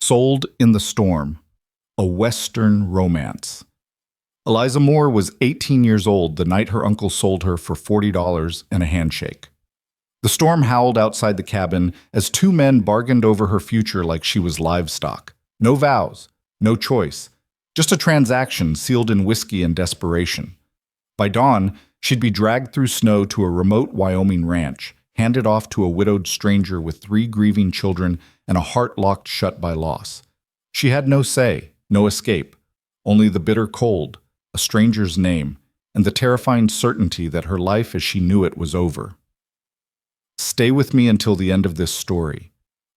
Sold in the Storm, a Western romance. Eliza Moore was 18 years old the night her uncle sold her for $40 and a handshake. The storm howled outside the cabin as two men bargained over her future like she was livestock. No vows, no choice, just a transaction sealed in whiskey and desperation. By dawn, she'd be dragged through snow to a remote Wyoming ranch, handed off to a widowed stranger with 3 grieving children and a heart locked shut by loss. She had no say, no escape, only the bitter cold, a stranger's name, and the terrifying certainty that her life as she knew it was over. Stay with me until the end of this story.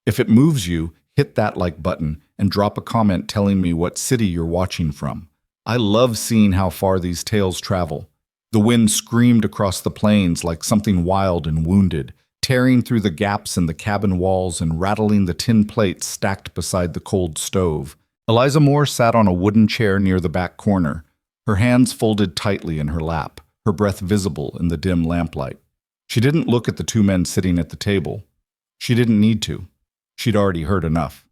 If it moves you, hit that like button and drop a comment telling me what city you're watching from. I love seeing how far these tales travel. The wind screamed across the plains like something wild and wounded, tearing through the gaps in the cabin walls and rattling the tin plates stacked beside the cold stove. Eliza Moore sat on a wooden chair near the back corner, her hands folded tightly in her lap, her breath visible in the dim lamplight. She didn't look at the 2 men sitting at the table. She didn't need to. She'd already heard enough.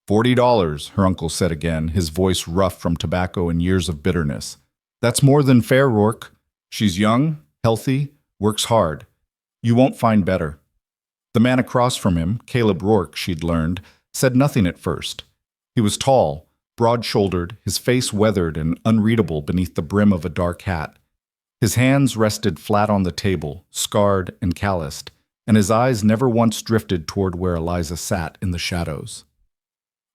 $40, her uncle said again, his voice rough from tobacco and years of bitterness. That's more than fair, Rourke. She's young, healthy, works hard. You won't find better. The man across from him, Caleb Rourke, she'd learned, said nothing at first. He was tall, broad-shouldered, his face weathered and unreadable beneath the brim of a dark hat. His hands rested flat on the table, scarred and calloused, and his eyes never once drifted toward where Eliza sat in the shadows.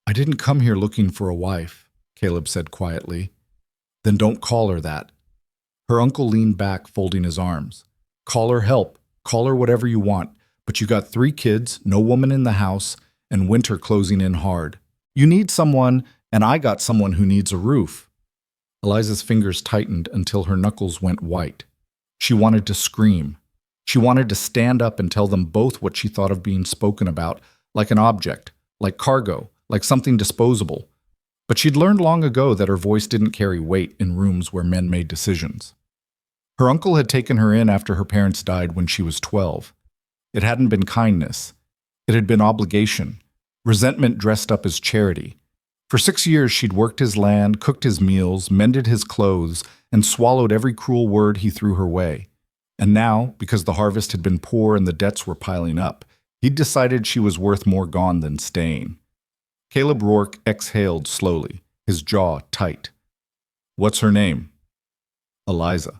I didn't come here looking for a wife, Caleb said quietly. Then don't call her that. Her uncle leaned back, folding his arms. Call her help. Call her whatever you want, but you got 3 kids, no woman in the house, and winter closing in hard. You need someone, and I got someone who needs a roof. Eliza's fingers tightened until her knuckles went white. She wanted to scream. She wanted to stand up and tell them both what she thought of being spoken about, like an object, like cargo, like something disposable. But she'd learned long ago that her voice didn't carry weight in rooms where men made decisions. Her uncle had taken her in after her parents died when she was 12. It hadn't been kindness. It had been obligation, resentment dressed up as charity. For 6 years she'd worked his land, cooked his meals, mended his clothes, and swallowed every cruel word he threw her way. And now, because the harvest had been poor and the debts were piling up, he'd decided she was worth more gone than staying. Caleb Rourke exhaled slowly, his jaw tight. What's her name? Eliza.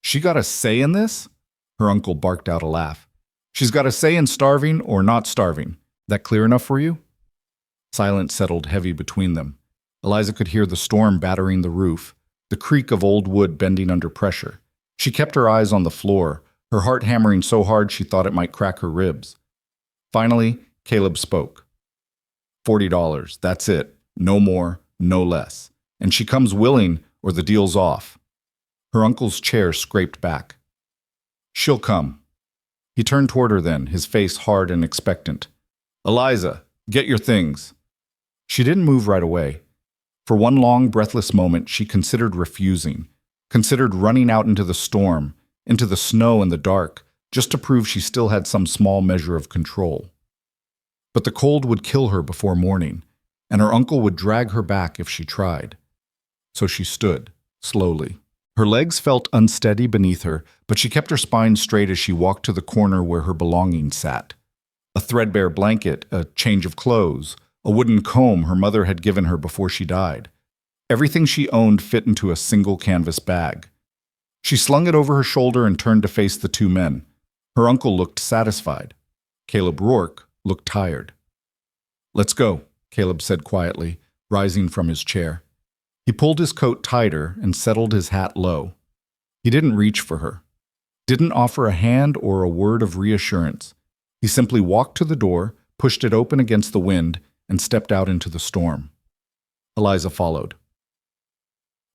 She got a say in this? Her uncle barked out a laugh. She's got a say in starving or not starving. That clear enough for you? Silence settled heavy between them. Eliza could hear the storm battering the roof, the creak of old wood bending under pressure. She kept her eyes on the floor, her heart hammering so hard she thought it might crack her ribs. Finally, Caleb spoke. $40, that's it. No more, no less. And she comes willing or the deal's off. Her uncle's chair scraped back. She'll come. He turned toward her then, his face hard and expectant. Eliza, get your things. She didn't move right away. For one long, breathless moment, she considered refusing, considered running out into the storm, into the snow and the dark, just to prove she still had some small measure of control. But the cold would kill her before morning, and her uncle would drag her back if she tried. So she stood, slowly. Her legs felt unsteady beneath her, but she kept her spine straight as she walked to the corner where her belongings sat. A threadbare blanket, a change of clothes, a wooden comb her mother had given her before she died. Everything she owned fit into a single canvas bag. She slung it over her shoulder and turned to face the 2 men. Her uncle looked satisfied. Caleb Rourke looked tired. Let's go, Caleb said quietly, rising from his chair. He pulled his coat tighter and settled his hat low. He didn't reach for her, didn't offer a hand or a word of reassurance. He simply walked to the door, pushed it open against the wind, and stepped out into the storm. Eliza followed.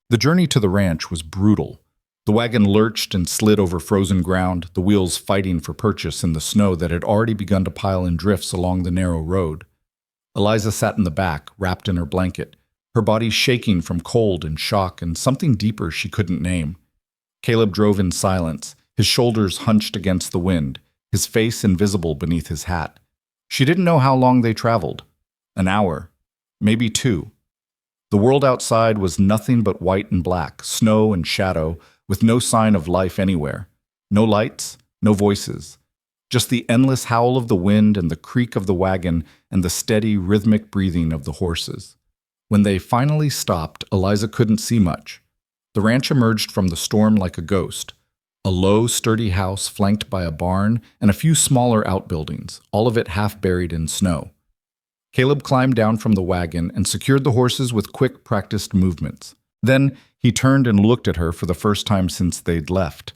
The journey to the ranch was brutal. The wagon lurched and slid over frozen ground, the wheels fighting for purchase in the snow that had already begun to pile in drifts along the narrow road. Eliza sat in the back, wrapped in her blanket, her body shaking from cold and shock and something deeper she couldn't name. Caleb drove in silence, his shoulders hunched against the wind, his face invisible beneath his hat. She didn't know how long they traveled. An hour. Maybe 2. The world outside was nothing but white and black, snow and shadow, with no sign of life anywhere. No lights, no voices. Just the endless howl of the wind and the creak of the wagon and the steady, rhythmic breathing of the horses. When they finally stopped, Eliza couldn't see much. The ranch emerged from the storm like a ghost. A low, sturdy house flanked by a barn and a few smaller outbuildings, all of it half buried in snow. Caleb climbed down from the wagon and secured the horses with quick, practiced movements. Then he turned and looked at her for the first time since they'd left.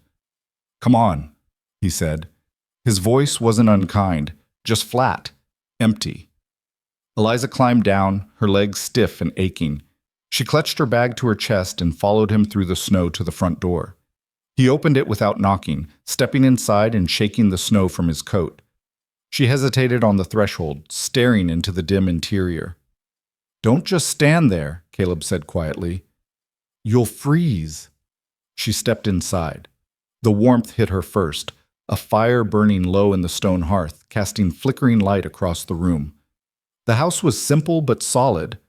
"Come on," he said. His voice wasn't unkind, just flat, empty. Eliza climbed down, her legs stiff and aching. She clutched her bag to her chest and followed him through the snow to the front door. He opened it without knocking, stepping inside and shaking the snow from his coat. She hesitated on the threshold, staring into the dim interior. "Don't just stand there," Caleb said quietly. "You'll freeze." She stepped inside. The warmth hit her first, a fire burning low in the stone hearth, casting flickering light across the room. The house was simple but solid.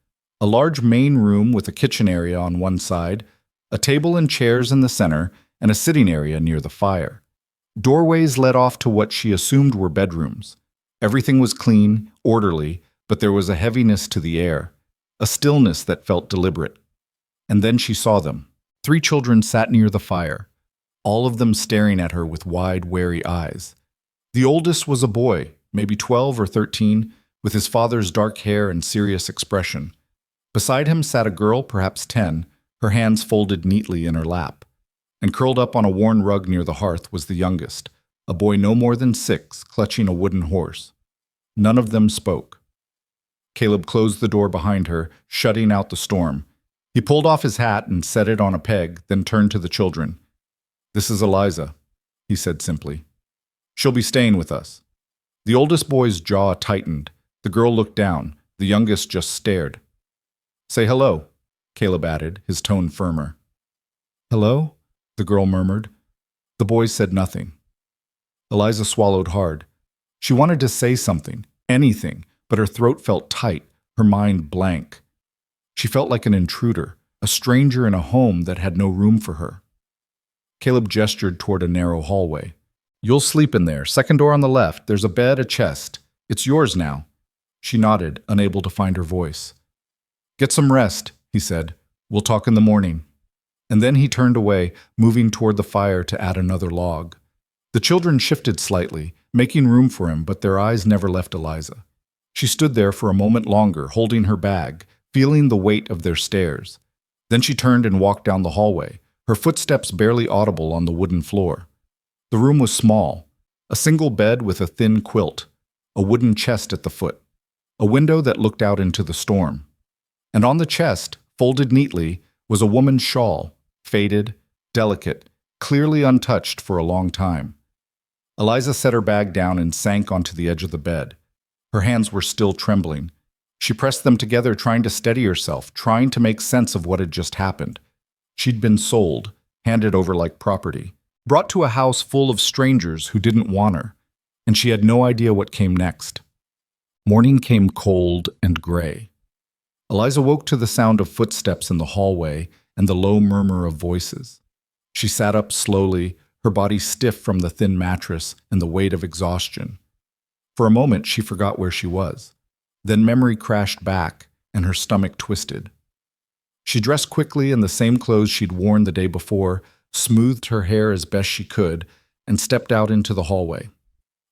A large main room with a kitchen area on one side, a table and chairs in the center, and a sitting area near the fire. Doorways led off to what she assumed were bedrooms. Everything was clean, orderly, but there was a heaviness to the air, a stillness that felt deliberate. And then she saw them. 3 children sat near the fire, all of them staring at her with wide, wary eyes. The oldest was a boy, maybe 12 or 13, with his father's dark hair and serious expression. Beside him sat a girl, perhaps 10, her hands folded neatly in her lap. And curled up on a worn rug near the hearth was the youngest, a boy no more than 6, clutching a wooden horse. None of them spoke. Caleb closed the door behind her, shutting out the storm. He pulled off his hat and set it on a peg, then turned to the children. "This is Eliza," he said simply. "She'll be staying with us." The oldest boy's jaw tightened. The girl looked down. The youngest just stared. "Say hello," Caleb added, his tone firmer. "Hello?" the girl murmured. The boy said nothing. Eliza swallowed hard. She wanted to say something, anything, but her throat felt tight, her mind blank. She felt like an intruder, a stranger in a home that had no room for her. Caleb gestured toward a narrow hallway. "You'll sleep in there, second door on the left. There's a bed, a chest. It's yours now." She nodded, unable to find her voice. "Get some rest," he said. "We'll talk in the morning." And then he turned away, moving toward the fire to add another log. The children shifted slightly, making room for him, but their eyes never left Eliza. She stood there for a moment longer, holding her bag, feeling the weight of their stares. Then she turned and walked down the hallway, her footsteps barely audible on the wooden floor. The room was small, a single bed with a thin quilt, a wooden chest at the foot, a window that looked out into the storm. And on the chest, folded neatly, was a woman's shawl, faded, delicate, clearly untouched for a long time. Eliza set her bag down and sank onto the edge of the bed. Her hands were still trembling. She pressed them together, trying to steady herself, trying to make sense of what had just happened. She'd been sold, handed over like property, brought to a house full of strangers who didn't want her, and she had no idea what came next. Morning came cold and gray. Eliza woke to the sound of footsteps in the hallway and the low murmur of voices. She sat up slowly, her body stiff from the thin mattress and the weight of exhaustion. For a moment, she forgot where she was. Then memory crashed back, and her stomach twisted. She dressed quickly in the same clothes she'd worn the day before, smoothed her hair as best she could, and stepped out into the hallway.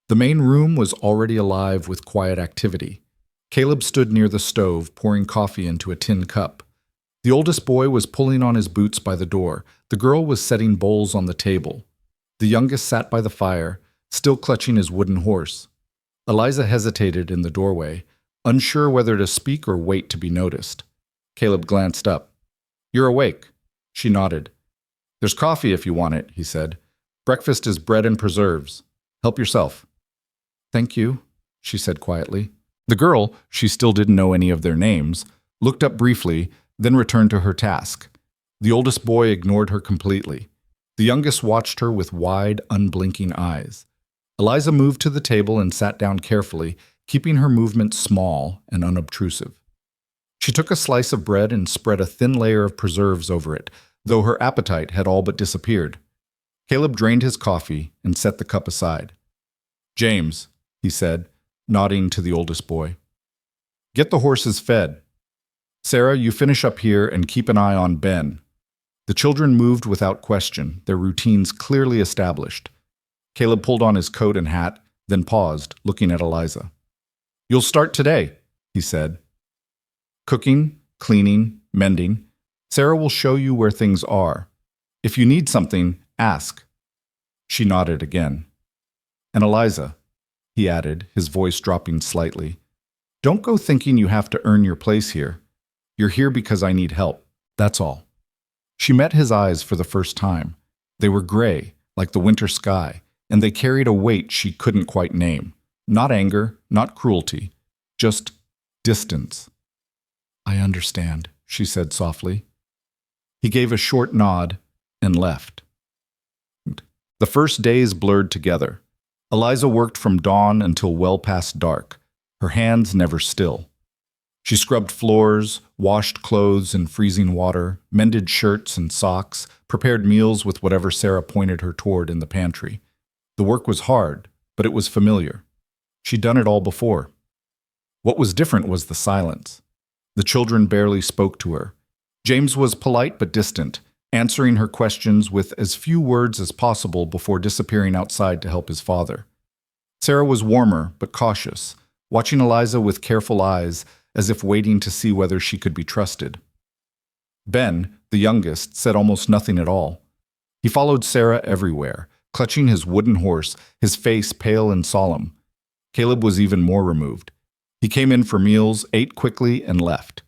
The main room was already alive with quiet activity. Caleb stood near the stove, pouring coffee into a tin cup. The oldest boy was pulling on his boots by the door. The girl was setting bowls on the table. The youngest sat by the fire, still clutching his wooden horse. Eliza hesitated in the doorway, unsure whether to speak or wait to be noticed. Caleb glanced up. "You're awake." She nodded. "There's coffee if you want it," he said. "Breakfast is bread and preserves. Help yourself." "Thank you," she said quietly. The girl, she still didn't know any of their names, looked up briefly, then returned to her task. The oldest boy ignored her completely. The youngest watched her with wide, unblinking eyes. Eliza moved to the table and sat down carefully, keeping her movements small and unobtrusive. She took a slice of bread and spread a thin layer of preserves over it, though her appetite had all but disappeared. Caleb drained his coffee and set the cup aside. "James," he said, nodding to the oldest boy. "Get the horses fed. Sarah, you finish up here and keep an eye on Ben." The children moved without question, their routines clearly established. Caleb pulled on his coat and hat, then paused, looking at Eliza. "You'll start today," he said. "Cooking, cleaning, mending. Sarah will show you where things are. If you need something, ask." She nodded again. "And Eliza," he added, his voice dropping slightly, "don't go thinking you have to earn your place here. You're here because I need help. That's all." She met his eyes for the first time. They were gray, like the winter sky, and they carried a weight she couldn't quite name. Not anger, not cruelty, just distance. "I understand," she said softly. He gave a short nod and left. The first days blurred together. Eliza worked from dawn until well past dark, her hands never still. She scrubbed floors, washed clothes in freezing water, mended shirts and socks, prepared meals with whatever Sarah pointed her toward in the pantry. The work was hard, but it was familiar. She'd done it all before. What was different was the silence. The children barely spoke to her. James was polite but distant, answering her questions with as few words as possible before disappearing outside to help his father. Sarah was warmer but cautious, watching Eliza with careful eyes, as if waiting to see whether she could be trusted. Ben, the youngest, said almost nothing at all. He followed Sarah everywhere, clutching his wooden horse, his face pale and solemn. Caleb was even more removed. He came in for meals, ate quickly, and left.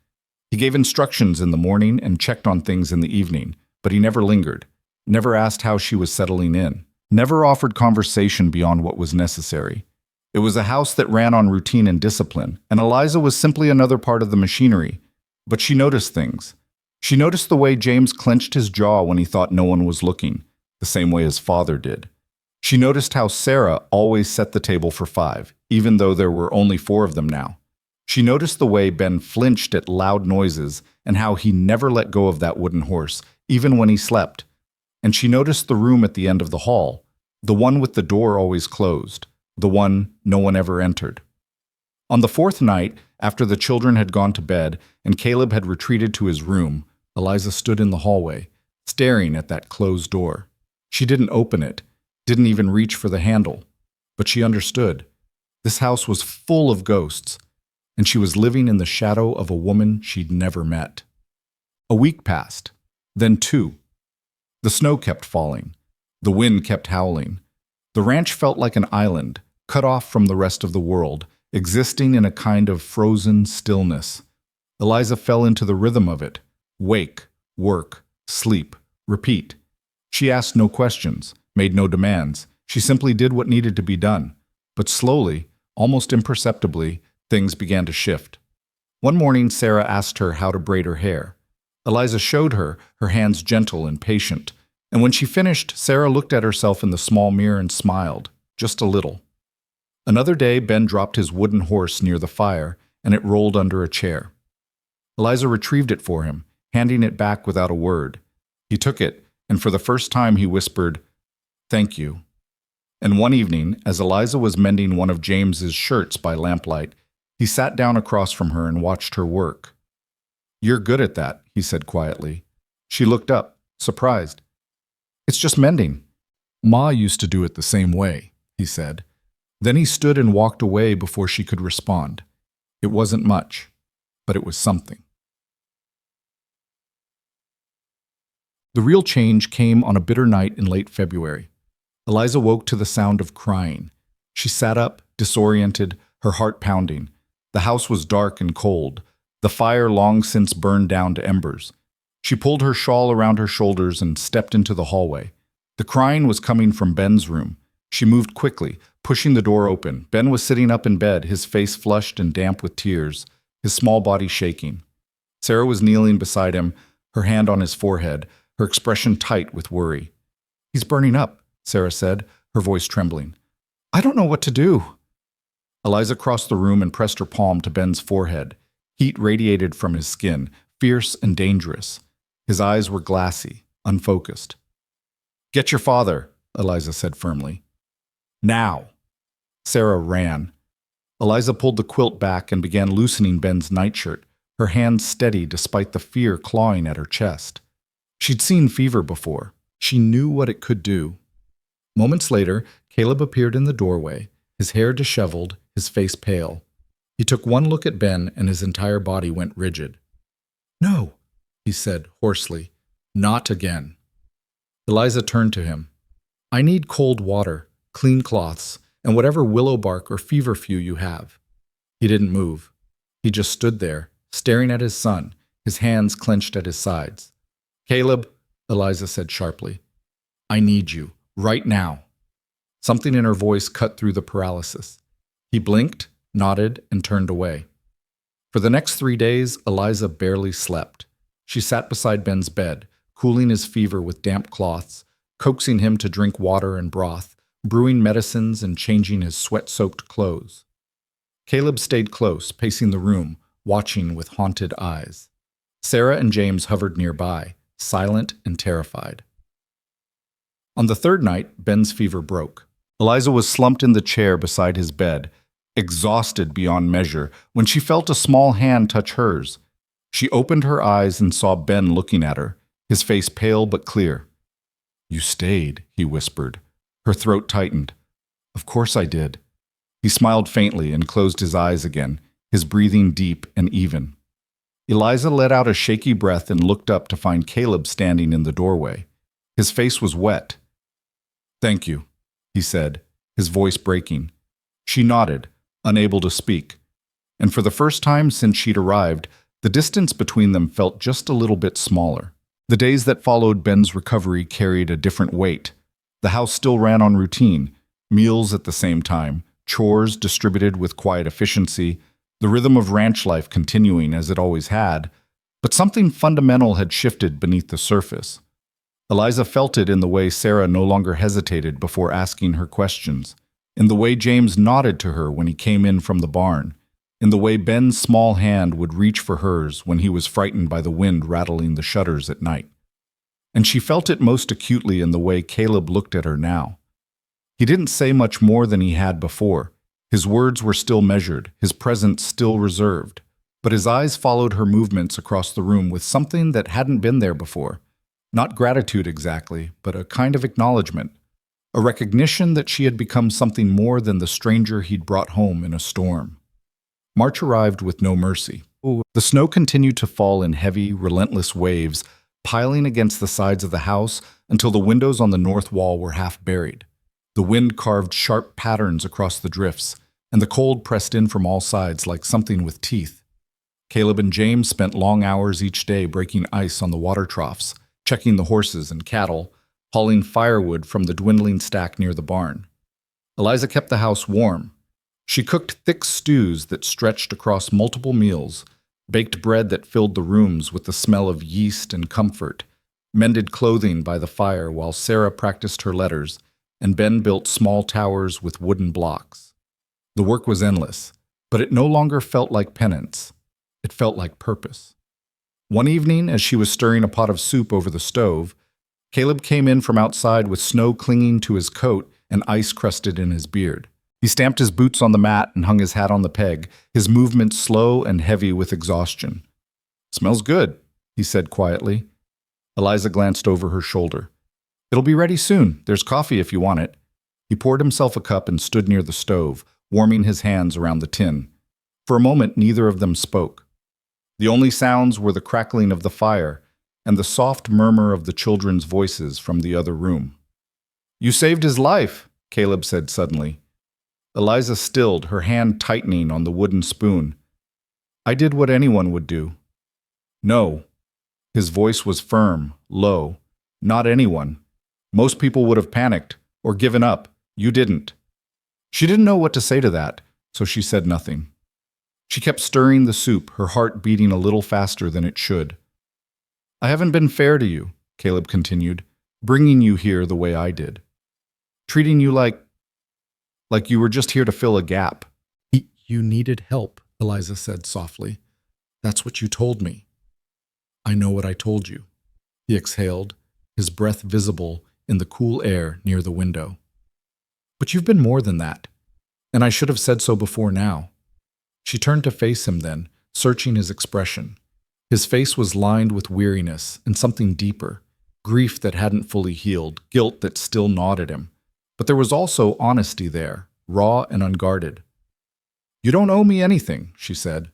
He gave instructions in the morning and checked on things in the evening, but he never lingered, never asked how she was settling in, never offered conversation beyond what was necessary. It was a house that ran on routine and discipline, and Eliza was simply another part of the machinery. But she noticed things. She noticed the way James clenched his jaw when he thought no one was looking, the same way his father did. She noticed how Sarah always set the table for 5, even though there were only 4 of them now. She noticed the way Ben flinched at loud noises and how he never let go of that wooden horse, even when he slept. And she noticed the room at the end of the hall, the one with the door always closed, the one no one ever entered. On the 4th night, after the children had gone to bed and Caleb had retreated to his room, Eliza stood in the hallway, staring at that closed door. She didn't open it, didn't even reach for the handle, but she understood. This house was full of ghosts, and she was living in the shadow of a woman she'd never met. A week passed, then 2. The snow kept falling. The wind kept howling. The ranch felt like an island, cut off from the rest of the world, existing in a kind of frozen stillness. Eliza fell into the rhythm of it. Wake, work, sleep, repeat. She asked no questions, made no demands. She simply did what needed to be done. But slowly, almost imperceptibly, things began to shift. One morning, Sarah asked her how to braid her hair. Eliza showed her, her hands gentle and patient. And when she finished, Sarah looked at herself in the small mirror and smiled, just a little. Another day, Ben dropped his wooden horse near the fire, and it rolled under a chair. Eliza retrieved it for him, handing it back without a word. He took it, and for the first time he whispered, "Thank you." And one evening, as Eliza was mending one of James's shirts by lamplight, he sat down across from her and watched her work. "You're good at that," he said quietly. She looked up, surprised. "It's just mending." "Ma used to do it the same way," he said. Then he stood and walked away before she could respond. It wasn't much, but it was something. The real change came on a bitter night in late February. Eliza woke to the sound of crying. She sat up, disoriented, her heart pounding. The house was dark and cold, the fire long since burned down to embers. She pulled her shawl around her shoulders and stepped into the hallway. The crying was coming from Ben's room. She moved quickly, pushing the door open. Ben was sitting up in bed, his face flushed and damp with tears, his small body shaking. Sarah was kneeling beside him, her hand on his forehead, her expression tight with worry. "He's burning up," Sarah said, her voice trembling. "I don't know what to do." Eliza crossed the room and pressed her palm to Ben's forehead. Heat radiated from his skin, fierce and dangerous. His eyes were glassy, unfocused. "Get your father," Eliza said firmly. "Now." Sarah ran. Eliza pulled the quilt back and began loosening Ben's nightshirt, her hands steady despite the fear clawing at her chest. She'd seen fever before. She knew what it could do. Moments later, Caleb appeared in the doorway, his hair disheveled, his face pale. He took one look at Ben and his entire body went rigid. "No," he said hoarsely. "Not again." Eliza turned to him. "I need cold water, clean cloths, and whatever willow bark or feverfew you have." He didn't move. He just stood there, staring at his son, his hands clenched at his sides. "Caleb," Eliza said sharply, "I need you, right now." Something in her voice cut through the paralysis. He blinked, nodded, and turned away. For the next 3 days, Eliza barely slept. She sat beside Ben's bed, cooling his fever with damp cloths, coaxing him to drink water and broth, brewing medicines and changing his sweat-soaked clothes. Caleb stayed close, pacing the room, watching with haunted eyes. Sarah and James hovered nearby, silent and terrified. On the third night, Ben's fever broke. Eliza was slumped in the chair beside his bed, exhausted beyond measure, when she felt a small hand touch hers. She opened her eyes and saw Ben looking at her, his face pale but clear. "You stayed," he whispered. Her throat tightened. "Of course I did." He smiled faintly and closed his eyes again, his breathing deep and even. Eliza let out a shaky breath and looked up to find Caleb standing in the doorway. His face was wet. "Thank you," he said, his voice breaking. She nodded, unable to speak. And for the first time since she'd arrived, the distance between them felt just a little bit smaller. The days that followed Ben's recovery carried a different weight. The house still ran on routine, meals at the same time, chores distributed with quiet efficiency, the rhythm of ranch life continuing as it always had, but something fundamental had shifted beneath the surface. Eliza felt it in the way Sarah no longer hesitated before asking her questions, in the way James nodded to her when he came in from the barn, in the way Ben's small hand would reach for hers when he was frightened by the wind rattling the shutters at night. And she felt it most acutely in the way Caleb looked at her now. He didn't say much more than he had before. His words were still measured, his presence still reserved, but his eyes followed her movements across the room with something that hadn't been there before. Not gratitude exactly, but a kind of acknowledgement, a recognition that she had become something more than the stranger he'd brought home in a storm. March arrived with no mercy. The snow continued to fall in heavy, relentless waves, piling against the sides of the house until the windows on the north wall were half buried. The wind carved sharp patterns across the drifts, and the cold pressed in from all sides like something with teeth. Caleb and James spent long hours each day breaking ice on the water troughs, checking the horses and cattle, hauling firewood from the dwindling stack near the barn. Eliza kept the house warm. She cooked thick stews that stretched across multiple meals, baked bread that filled the rooms with the smell of yeast and comfort, mended clothing by the fire while Sarah practiced her letters, and Ben built small towers with wooden blocks. The work was endless, but it no longer felt like penance. It felt like purpose. One evening, as she was stirring a pot of soup over the stove, Caleb came in from outside with snow clinging to his coat and ice crusted in his beard. He stamped his boots on the mat and hung his hat on the peg, his movements slow and heavy with exhaustion. "Smells good," he said quietly. Eliza glanced over her shoulder. "It'll be ready soon. There's coffee if you want it." He poured himself a cup and stood near the stove, warming his hands around the tin. For a moment, neither of them spoke. The only sounds were the crackling of the fire and the soft murmur of the children's voices from the other room. "You saved his life," Caleb said suddenly. Eliza stilled, her hand tightening on the wooden spoon. "I did what anyone would do." "No." His voice was firm, low. "Not anyone. Most people would have panicked or given up. You didn't." She didn't know what to say to that, so she said nothing. She kept stirring the soup, her heart beating a little faster than it should. "I haven't been fair to you," Caleb continued, "bringing you here the way I did. Treating you like you were just here to fill a gap." You needed help, Eliza said softly. That's what you told me. I know what I told you. He exhaled, his breath visible in the cool air near the window. But you've been more than that, and I should have said so before now. She turned to face him then, searching his expression. His face was lined with weariness and something deeper, grief that hadn't fully healed, guilt that still gnawed at him. But there was also honesty there, raw and unguarded. You don't owe me anything, she said.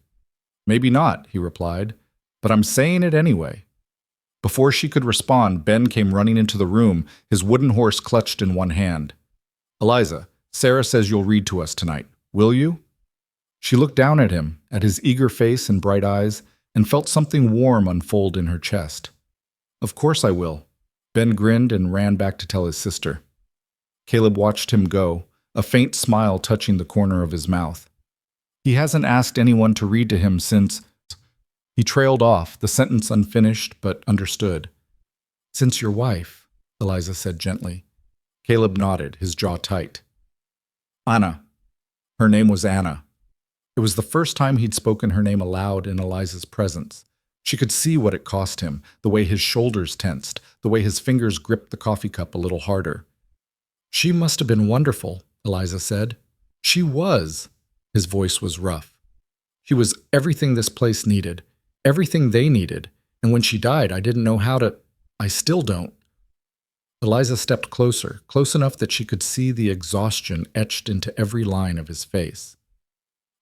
Maybe not, he replied, but I'm saying it anyway. Before she could respond, Ben came running into the room, his wooden horse clutched in one hand. Eliza, Sarah says you'll read to us tonight. Will you? She looked down at him, at his eager face and bright eyes, and felt something warm unfold in her chest. Of course I will. Ben grinned and ran back to tell his sister. Caleb watched him go, a faint smile touching the corner of his mouth. He hasn't asked anyone to read to him since... He trailed off, the sentence unfinished but understood. Since your wife, Eliza said gently. Caleb nodded, his jaw tight. Anna. Her name was Anna. It was the first time he'd spoken her name aloud in Eliza's presence. She could see what it cost him, the way his shoulders tensed, the way his fingers gripped the coffee cup a little harder. She must have been wonderful, Eliza said. She was. His voice was rough. She was everything this place needed, everything they needed, and when she died, I didn't know how to... I still don't. Eliza stepped closer, close enough that she could see the exhaustion etched into every line of his face.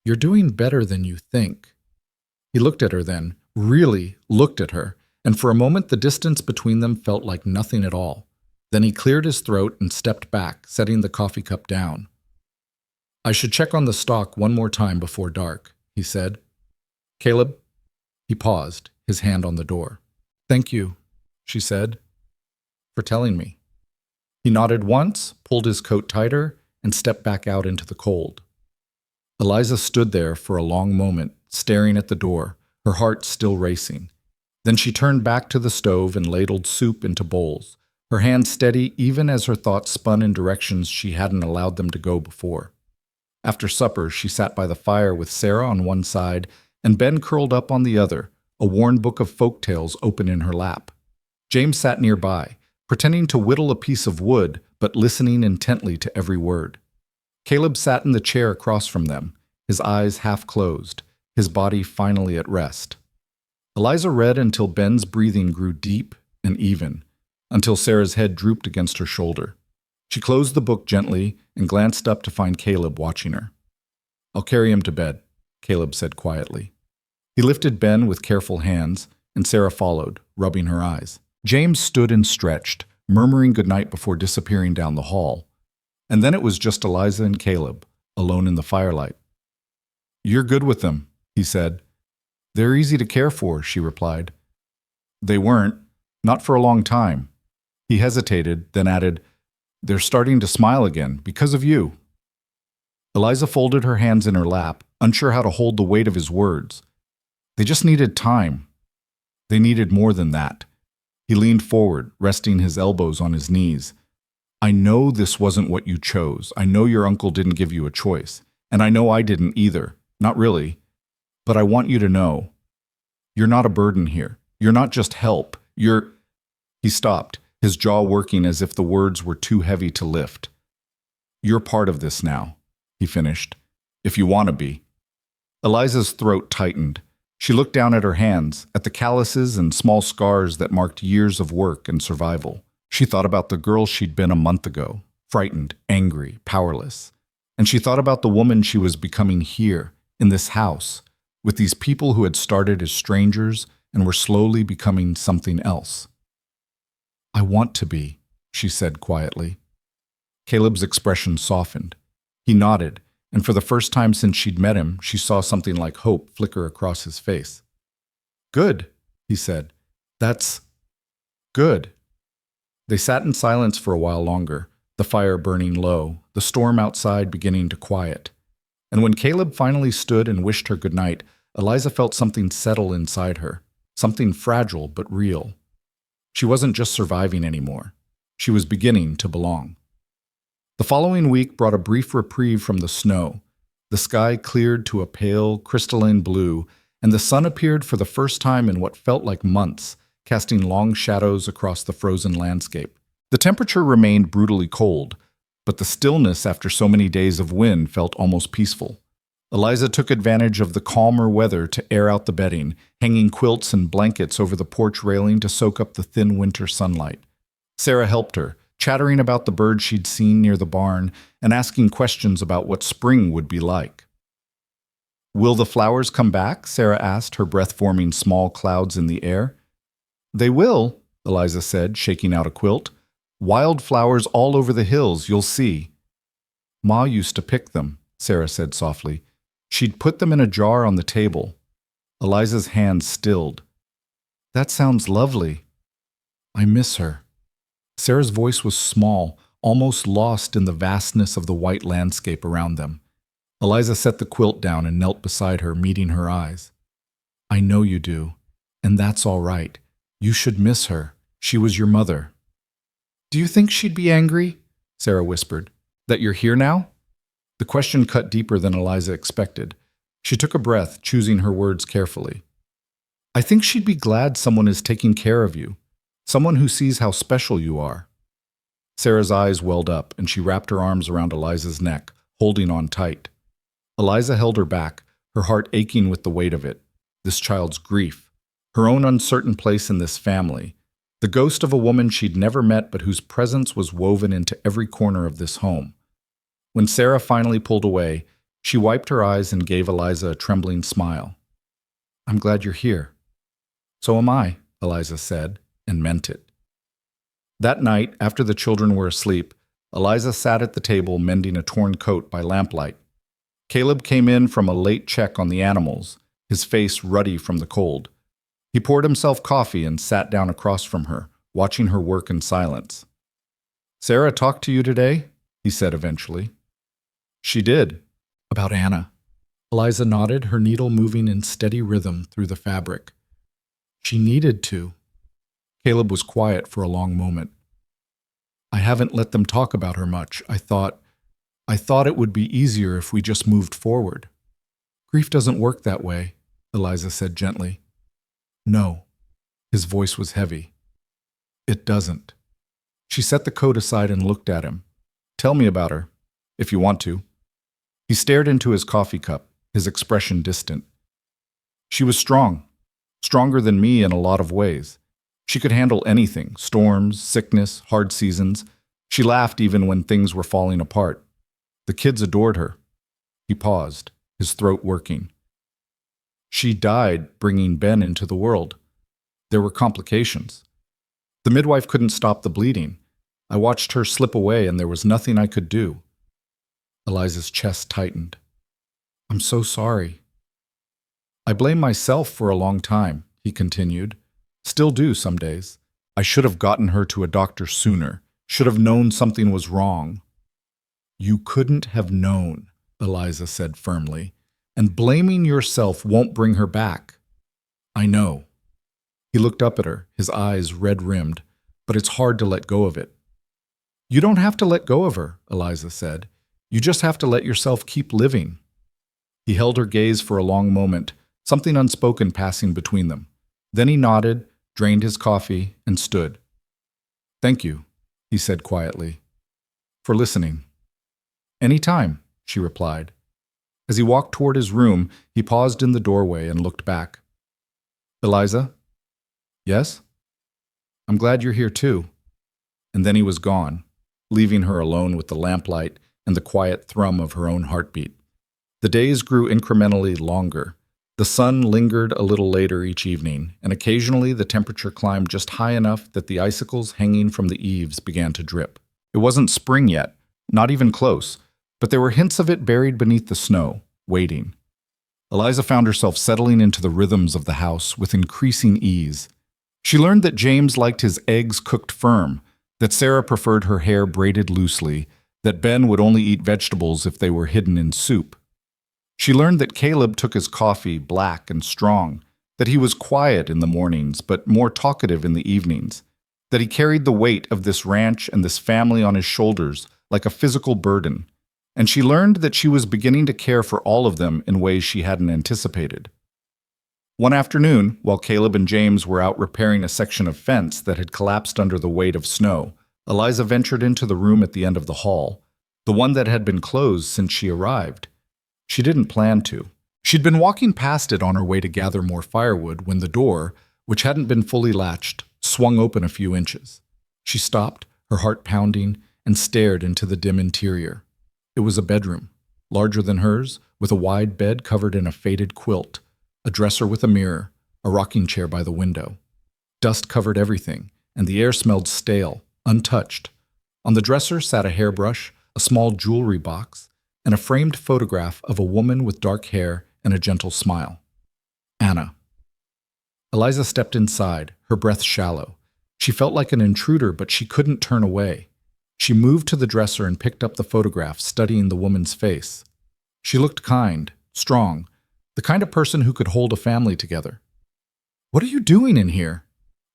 You're doing better than you think. He looked at her then, really looked at her, and for a moment the distance between them felt like nothing at all. Then he cleared his throat and stepped back, setting the coffee cup down. I should check on the stock one more time before dark, he said. Caleb? He paused, his hand on the door. Thank you, she said, for telling me. He nodded once, pulled his coat tighter, and stepped back out into the cold. Eliza stood there for a long moment, staring at the door, her heart still racing. Then she turned back to the stove and ladled soup into bowls, her hand steady even as her thoughts spun in directions she hadn't allowed them to go before. After supper, she sat by the fire with Sarah on one side and Ben curled up on the other, a worn book of folk tales open in her lap. James sat nearby, pretending to whittle a piece of wood, but listening intently to every word. Caleb sat in the chair across from them, his eyes half closed, his body finally at rest. Eliza read until Ben's breathing grew deep and even, until Sarah's head drooped against her shoulder. She closed the book gently and glanced up to find Caleb watching her. I'll carry him to bed, Caleb said quietly. He lifted Ben with careful hands, and Sarah followed, rubbing her eyes. James stood and stretched, murmuring goodnight before disappearing down the hall. And then it was just Eliza and Caleb, alone in the firelight. You're good with them, he said. They're easy to care for, she replied. They weren't, not for a long time. He hesitated, then added, They're starting to smile again, because of you. Eliza folded her hands in her lap, unsure how to hold the weight of his words. They just needed time. They needed more than that. He leaned forward, resting his elbows on his knees. I know this wasn't what you chose. I know your uncle didn't give you a choice. And I know I didn't either. Not really. But I want you to know. You're not a burden here. You're not just help. You're... He stopped, his jaw working as if the words were too heavy to lift. You're part of this now, he finished. If you want to be. Eliza's throat tightened. She looked down at her hands, at the calluses and small scars that marked years of work and survival. She thought about the girl she'd been a month ago, frightened, angry, powerless. And she thought about the woman she was becoming here, in this house, with these people who had started as strangers and were slowly becoming something else. I want to be, she said quietly. Caleb's expression softened. He nodded, and for the first time since she'd met him, she saw something like hope flicker across his face. Good, he said. That's good. They sat in silence for a while longer, the fire burning low, the storm outside beginning to quiet. And when Caleb finally stood and wished her good night, Eliza felt something settle inside her, something fragile but real. She wasn't just surviving anymore. She was beginning to belong. The following week brought a brief reprieve from the snow. The sky cleared to a pale, crystalline blue, and the sun appeared for the first time in what felt like months, casting long shadows across the frozen landscape. The temperature remained brutally cold, but the stillness after so many days of wind felt almost peaceful. Eliza took advantage of the calmer weather to air out the bedding, hanging quilts and blankets over the porch railing to soak up the thin winter sunlight. Sarah helped her, chattering about the birds she'd seen near the barn and asking questions about what spring would be like. "Will the flowers come back?" Sarah asked, her breath forming small clouds in the air. "They will," Eliza said, shaking out a quilt. "Wildflowers all over the hills, you'll see." "Ma used to pick them," Sarah said softly. "She'd put them in a jar on the table." Eliza's hands stilled. "That sounds lovely. I miss her." Sarah's voice was small, almost lost in the vastness of the white landscape around them. Eliza set the quilt down and knelt beside her, meeting her eyes. "I know you do, and that's all right. You should miss her. She was your mother." "Do you think she'd be angry?" Sarah whispered. "That you're here now?" The question cut deeper than Eliza expected. She took a breath, choosing her words carefully. "I think she'd be glad someone is taking care of you, someone who sees how special you are." Sarah's eyes welled up, and she wrapped her arms around Eliza's neck, holding on tight. Eliza held her back, her heart aching with the weight of it, this child's grief, her own uncertain place in this family, the ghost of a woman she'd never met but whose presence was woven into every corner of this home. When Sarah finally pulled away, she wiped her eyes and gave Eliza a trembling smile. "I'm glad you're here." "So am I," Eliza said, and meant it. That night, after the children were asleep, Eliza sat at the table mending a torn coat by lamplight. Caleb came in from a late check on the animals, his face ruddy from the cold. He poured himself coffee and sat down across from her, watching her work in silence. "Sarah talked to you today?" he said eventually. "She did." "About Anna?" Eliza nodded, her needle moving in steady rhythm through the fabric. "She needed to." Caleb was quiet for a long moment. "I haven't let them talk about her much. I thought it would be easier if we just moved forward." "Grief doesn't work that way," Eliza said gently. "No." His voice was heavy. "It doesn't." She set the coat aside and looked at him. "Tell me about her, if you want to." He stared into his coffee cup, his expression distant. "She was strong, stronger than me in a lot of ways. She could handle anything, storms, sickness, hard seasons. She laughed even when things were falling apart. The kids adored her." He paused, his throat working. "She died bringing Ben into the world. There were complications. The midwife couldn't stop the bleeding. I watched her slip away and there was nothing I could do." Eliza's chest tightened. "I'm so sorry." "I blame myself for a long time," he continued. "Still do some days. I should have gotten her to a doctor sooner, should have known something was wrong." "You couldn't have known," Eliza said firmly, "and blaming yourself won't bring her back." "I know." He looked up at her, his eyes red-rimmed, "but it's hard to let go of it." "You don't have to let go of her," Eliza said. "You just have to let yourself keep living." He held her gaze for a long moment, something unspoken passing between them. Then he nodded, drained his coffee, and stood. "Thank you," he said quietly, "for listening." "Any time," she replied. As he walked toward his room, he paused in the doorway and looked back. "Eliza?" "Yes?" "I'm glad you're here too." And then he was gone, leaving her alone with the lamplight and the quiet thrum of her own heartbeat. The days grew incrementally longer. The sun lingered a little later each evening, and occasionally the temperature climbed just high enough that the icicles hanging from the eaves began to drip. It wasn't spring yet, not even close, but there were hints of it buried beneath the snow, waiting. Eliza found herself settling into the rhythms of the house with increasing ease. She learned that James liked his eggs cooked firm, that Sarah preferred her hair braided loosely, that Ben would only eat vegetables if they were hidden in soup. She learned that Caleb took his coffee black and strong, that he was quiet in the mornings but more talkative in the evenings, that he carried the weight of this ranch and this family on his shoulders like a physical burden, and she learned that she was beginning to care for all of them in ways she hadn't anticipated. One afternoon, while Caleb and James were out repairing a section of fence that had collapsed under the weight of snow, Eliza ventured into the room at the end of the hall, the one that had been closed since she arrived. She didn't plan to. She'd been walking past it on her way to gather more firewood when the door, which hadn't been fully latched, swung open a few inches. She stopped, her heart pounding, and stared into the dim interior. It was a bedroom, larger than hers, with a wide bed covered in a faded quilt, a dresser with a mirror, a rocking chair by the window. Dust covered everything, and the air smelled stale, untouched. On the dresser sat a hairbrush, a small jewelry box, and a framed photograph of a woman with dark hair and a gentle smile. Anna. Eliza stepped inside, her breath shallow. She felt like an intruder, but she couldn't turn away. She moved to the dresser and picked up the photograph, studying the woman's face. She looked kind, strong, the kind of person who could hold a family together. "What are you doing in here?"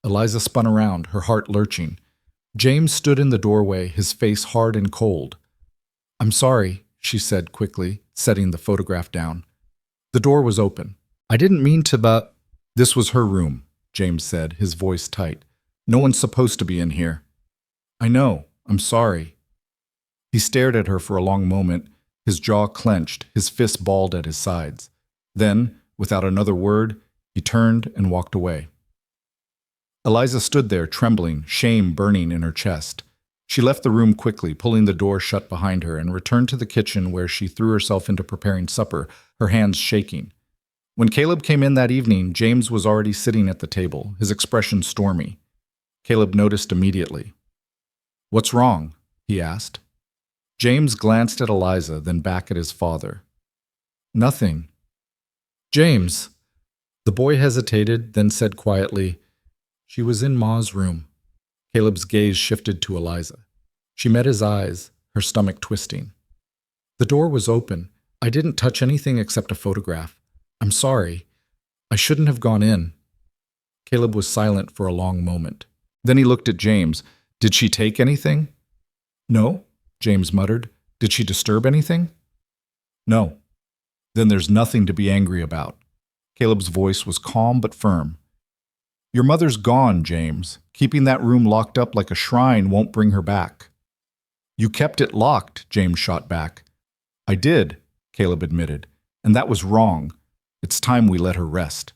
Eliza spun around, her heart lurching. James stood in the doorway, his face hard and cold. "I'm sorry," she said quickly, setting the photograph down. The door was open. "I didn't mean to, but—" "This was her room," James said, his voice tight. "No one's supposed to be in here." "I know. I'm sorry." He stared at her for a long moment, his jaw clenched, his fists balled at his sides. Then, without another word, he turned and walked away. Eliza stood there, trembling, shame burning in her chest. She left the room quickly, pulling the door shut behind her, and returned to the kitchen where she threw herself into preparing supper, her hands shaking. When Caleb came in that evening, James was already sitting at the table, his expression stormy. Caleb noticed immediately. "What's wrong?" he asked. James glanced at Eliza, then back at his father. "Nothing." "James." The boy hesitated, then said quietly, "She was in Ma's room." Caleb's gaze shifted to Eliza. She met his eyes, her stomach twisting. "The door was open. I didn't touch anything except a photograph. I'm sorry. I shouldn't have gone in." Caleb was silent for a long moment. Then he looked at James. "Did she take anything?" "No," James muttered. "Did she disturb anything?" "No." "Then there's nothing to be angry about." Caleb's voice was calm but firm. "Your mother's gone, James. Keeping that room locked up like a shrine won't bring her back." "You kept it locked," James shot back. "I did," Caleb admitted, "and that was wrong. It's time we let her rest."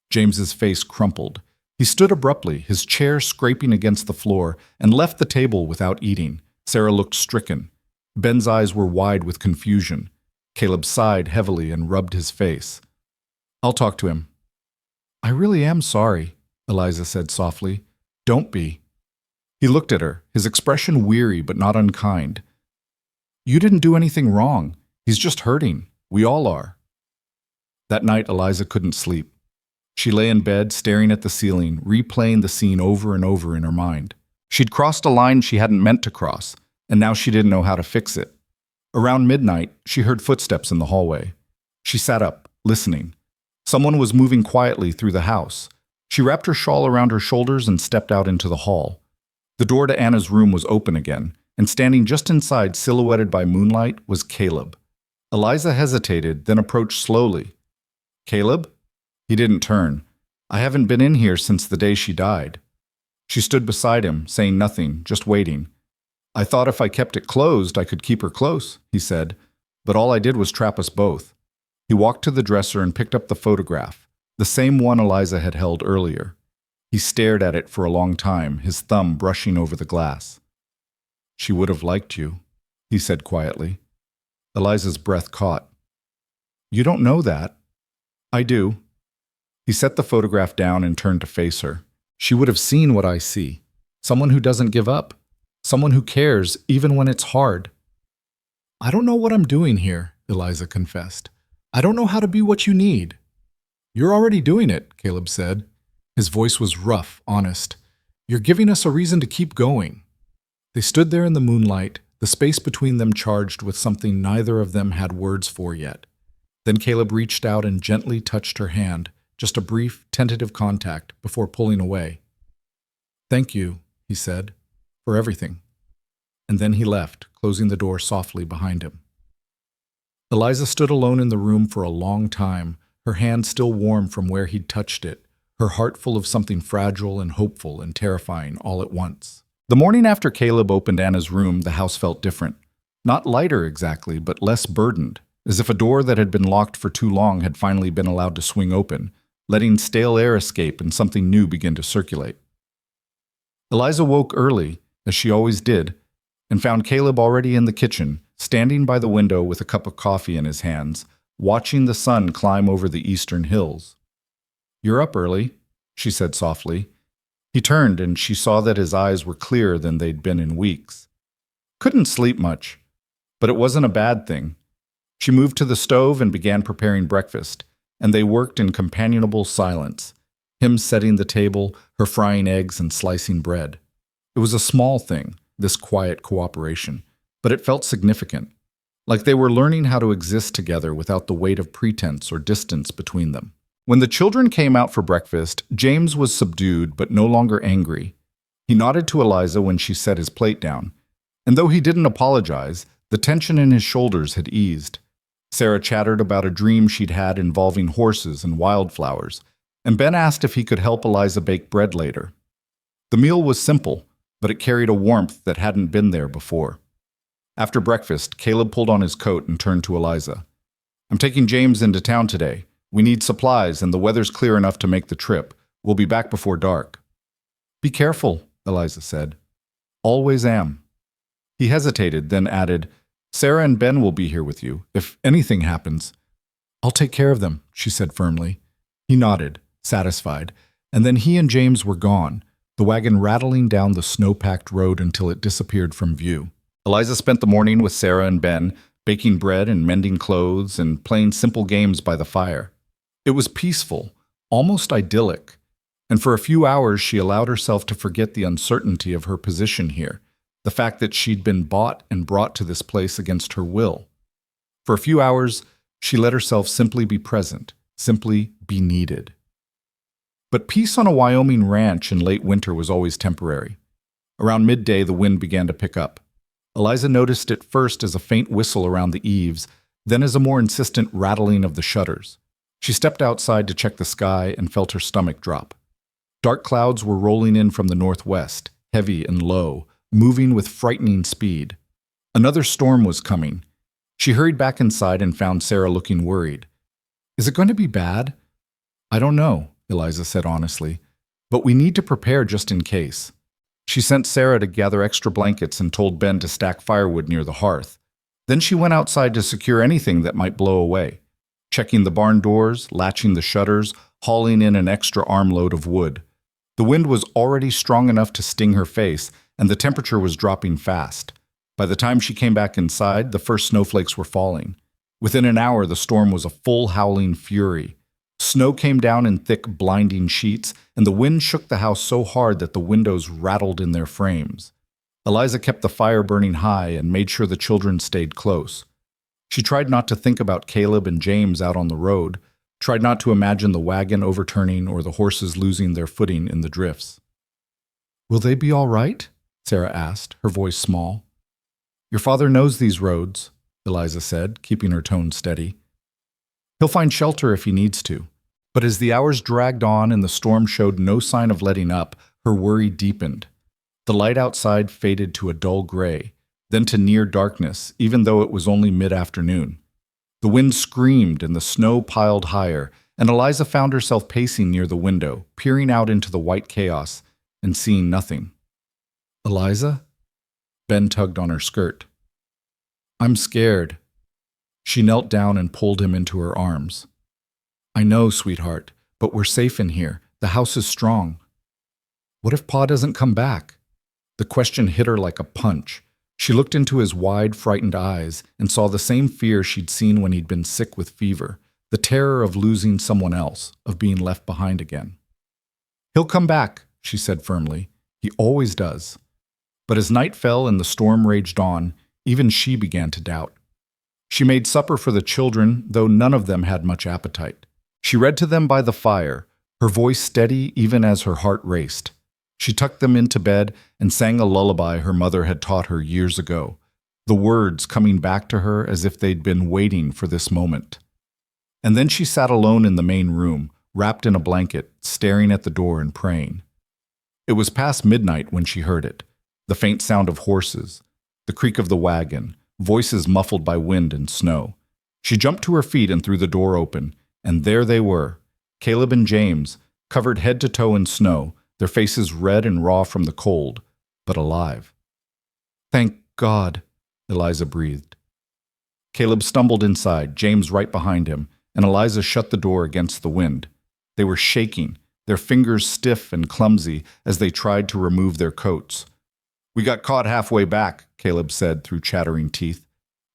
James's face crumpled. He stood abruptly, his chair scraping against the floor, and left the table without eating. Sarah looked stricken. Ben's eyes were wide with confusion. Caleb sighed heavily and rubbed his face. "I'll talk to him." "I really am sorry," Eliza said softly. "Don't be." He looked at her, his expression weary but not unkind. "You didn't do anything wrong. He's just hurting. We all are." That night, Eliza couldn't sleep. She lay in bed, staring at the ceiling, replaying the scene over and over in her mind. She'd crossed a line she hadn't meant to cross, and now she didn't know how to fix it. Around midnight, she heard footsteps in the hallway. She sat up, listening. Someone was moving quietly through the house. She wrapped her shawl around her shoulders and stepped out into the hall. The door to Anna's room was open again, and standing just inside, silhouetted by moonlight, was Caleb. Eliza hesitated, then approached slowly. "Caleb?" He didn't turn. "I haven't been in here since the day she died." She stood beside him, saying nothing, just waiting. "I thought if I kept it closed, I could keep her close," he said, "but all I did was trap us both." He walked to the dresser and picked up the photograph, the same one Eliza had held earlier. He stared at it for a long time, his thumb brushing over the glass. "She would have liked you," he said quietly. Eliza's breath caught. "You don't know that." "I do." He set the photograph down and turned to face her. "She would have seen what I see. Someone who doesn't give up. Someone who cares, even when it's hard." "I don't know what I'm doing here," Eliza confessed. "I don't know how to be what you need." "You're already doing it," Caleb said. His voice was rough, honest. "You're giving us a reason to keep going." They stood there in the moonlight, the space between them charged with something neither of them had words for yet. Then Caleb reached out and gently touched her hand, just a brief, tentative contact before pulling away. "Thank you," he said, "for everything." And then he left, closing the door softly behind him. Eliza stood alone in the room for a long time, her hand still warm from where he'd touched it, her heart full of something fragile and hopeful and terrifying all at once. The morning after Caleb opened Anna's room, the house felt different. Not lighter exactly, but less burdened, as if a door that had been locked for too long had finally been allowed to swing open, letting stale air escape and something new begin to circulate. Eliza woke early, as she always did, and found Caleb already in the kitchen, standing by the window with a cup of coffee in his hands, watching the sun climb over the eastern hills. "You're up early," she said softly. He turned, and she saw that his eyes were clearer than they'd been in weeks. Couldn't sleep much, but it wasn't a bad thing. She moved to the stove and began preparing breakfast, and they worked in companionable silence, him setting the table, her frying eggs and slicing bread. It was a small thing, this quiet cooperation, but it felt significant, like they were learning how to exist together without the weight of pretense or distance between them. When the children came out for breakfast, James was subdued but no longer angry. He nodded to Eliza when she set his plate down, and though he didn't apologize, the tension in his shoulders had eased. Sarah chattered about a dream she'd had involving horses and wildflowers, and Ben asked if he could help Eliza bake bread later. The meal was simple, but it carried a warmth that hadn't been there before. After breakfast, Caleb pulled on his coat and turned to Eliza. "I'm taking James into town today. We need supplies, and the weather's clear enough to make the trip. We'll be back before dark." "Be careful," Eliza said. "Always am." He hesitated, then added, "Sarah and Ben will be here with you, if anything happens." "I'll take care of them," she said firmly. He nodded, satisfied, and then he and James were gone, the wagon rattling down the snow-packed road until it disappeared from view. Eliza spent the morning with Sarah and Ben, baking bread and mending clothes and playing simple games by the fire. It was peaceful, almost idyllic, and for a few hours she allowed herself to forget the uncertainty of her position here, the fact that she'd been bought and brought to this place against her will. For a few hours, she let herself simply be present, simply be needed. But peace on a Wyoming ranch in late winter was always temporary. Around midday, the wind began to pick up. Eliza noticed it first as a faint whistle around the eaves, then as a more insistent rattling of the shutters. She stepped outside to check the sky and felt her stomach drop. Dark clouds were rolling in from the northwest, heavy and low, moving with frightening speed. Another storm was coming. She hurried back inside and found Sarah looking worried. "Is it going to be bad?" "I don't know," Eliza said honestly, "but we need to prepare just in case." She sent Sarah to gather extra blankets and told Ben to stack firewood near the hearth. Then she went outside to secure anything that might blow away, checking the barn doors, latching the shutters, hauling in an extra armload of wood. The wind was already strong enough to sting her face, and the temperature was dropping fast. By the time she came back inside, the first snowflakes were falling. Within an hour, the storm was a full howling fury. Snow came down in thick, blinding sheets, and the wind shook the house so hard that the windows rattled in their frames. Eliza kept the fire burning high and made sure the children stayed close. She tried not to think about Caleb and James out on the road, tried not to imagine the wagon overturning or the horses losing their footing in the drifts. "Will they be all right?" Sarah asked, her voice small. "Your father knows these roads," Eliza said, keeping her tone steady. "He'll find shelter if he needs to." But as the hours dragged on and the storm showed no sign of letting up, her worry deepened. The light outside faded to a dull gray, then to near darkness, even though it was only mid-afternoon. The wind screamed and the snow piled higher, and Eliza found herself pacing near the window, peering out into the white chaos and seeing nothing. "Eliza?" Ben tugged on her skirt. "I'm scared." She knelt down and pulled him into her arms. "I know, sweetheart, but we're safe in here. The house is strong." "What if Pa doesn't come back?" The question hit her like a punch. She looked into his wide, frightened eyes and saw the same fear she'd seen when he'd been sick with fever, the terror of losing someone else, of being left behind again. "He'll come back," she said firmly. "He always does." But as night fell and the storm raged on, even she began to doubt. She made supper for the children, though none of them had much appetite. She read to them by the fire, her voice steady even as her heart raced. She tucked them into bed and sang a lullaby her mother had taught her years ago, the words coming back to her as if they'd been waiting for this moment. And then she sat alone in the main room, wrapped in a blanket, staring at the door and praying. It was past midnight when she heard it, the faint sound of horses, the creak of the wagon, voices muffled by wind and snow. She jumped to her feet and threw the door open, and there they were, Caleb and James, covered head to toe in snow, their faces red and raw from the cold, but alive. "Thank God," Eliza breathed. Caleb stumbled inside, James right behind him, and Eliza shut the door against the wind. They were shaking, their fingers stiff and clumsy as they tried to remove their coats. "We got caught halfway back," Caleb said through chattering teeth.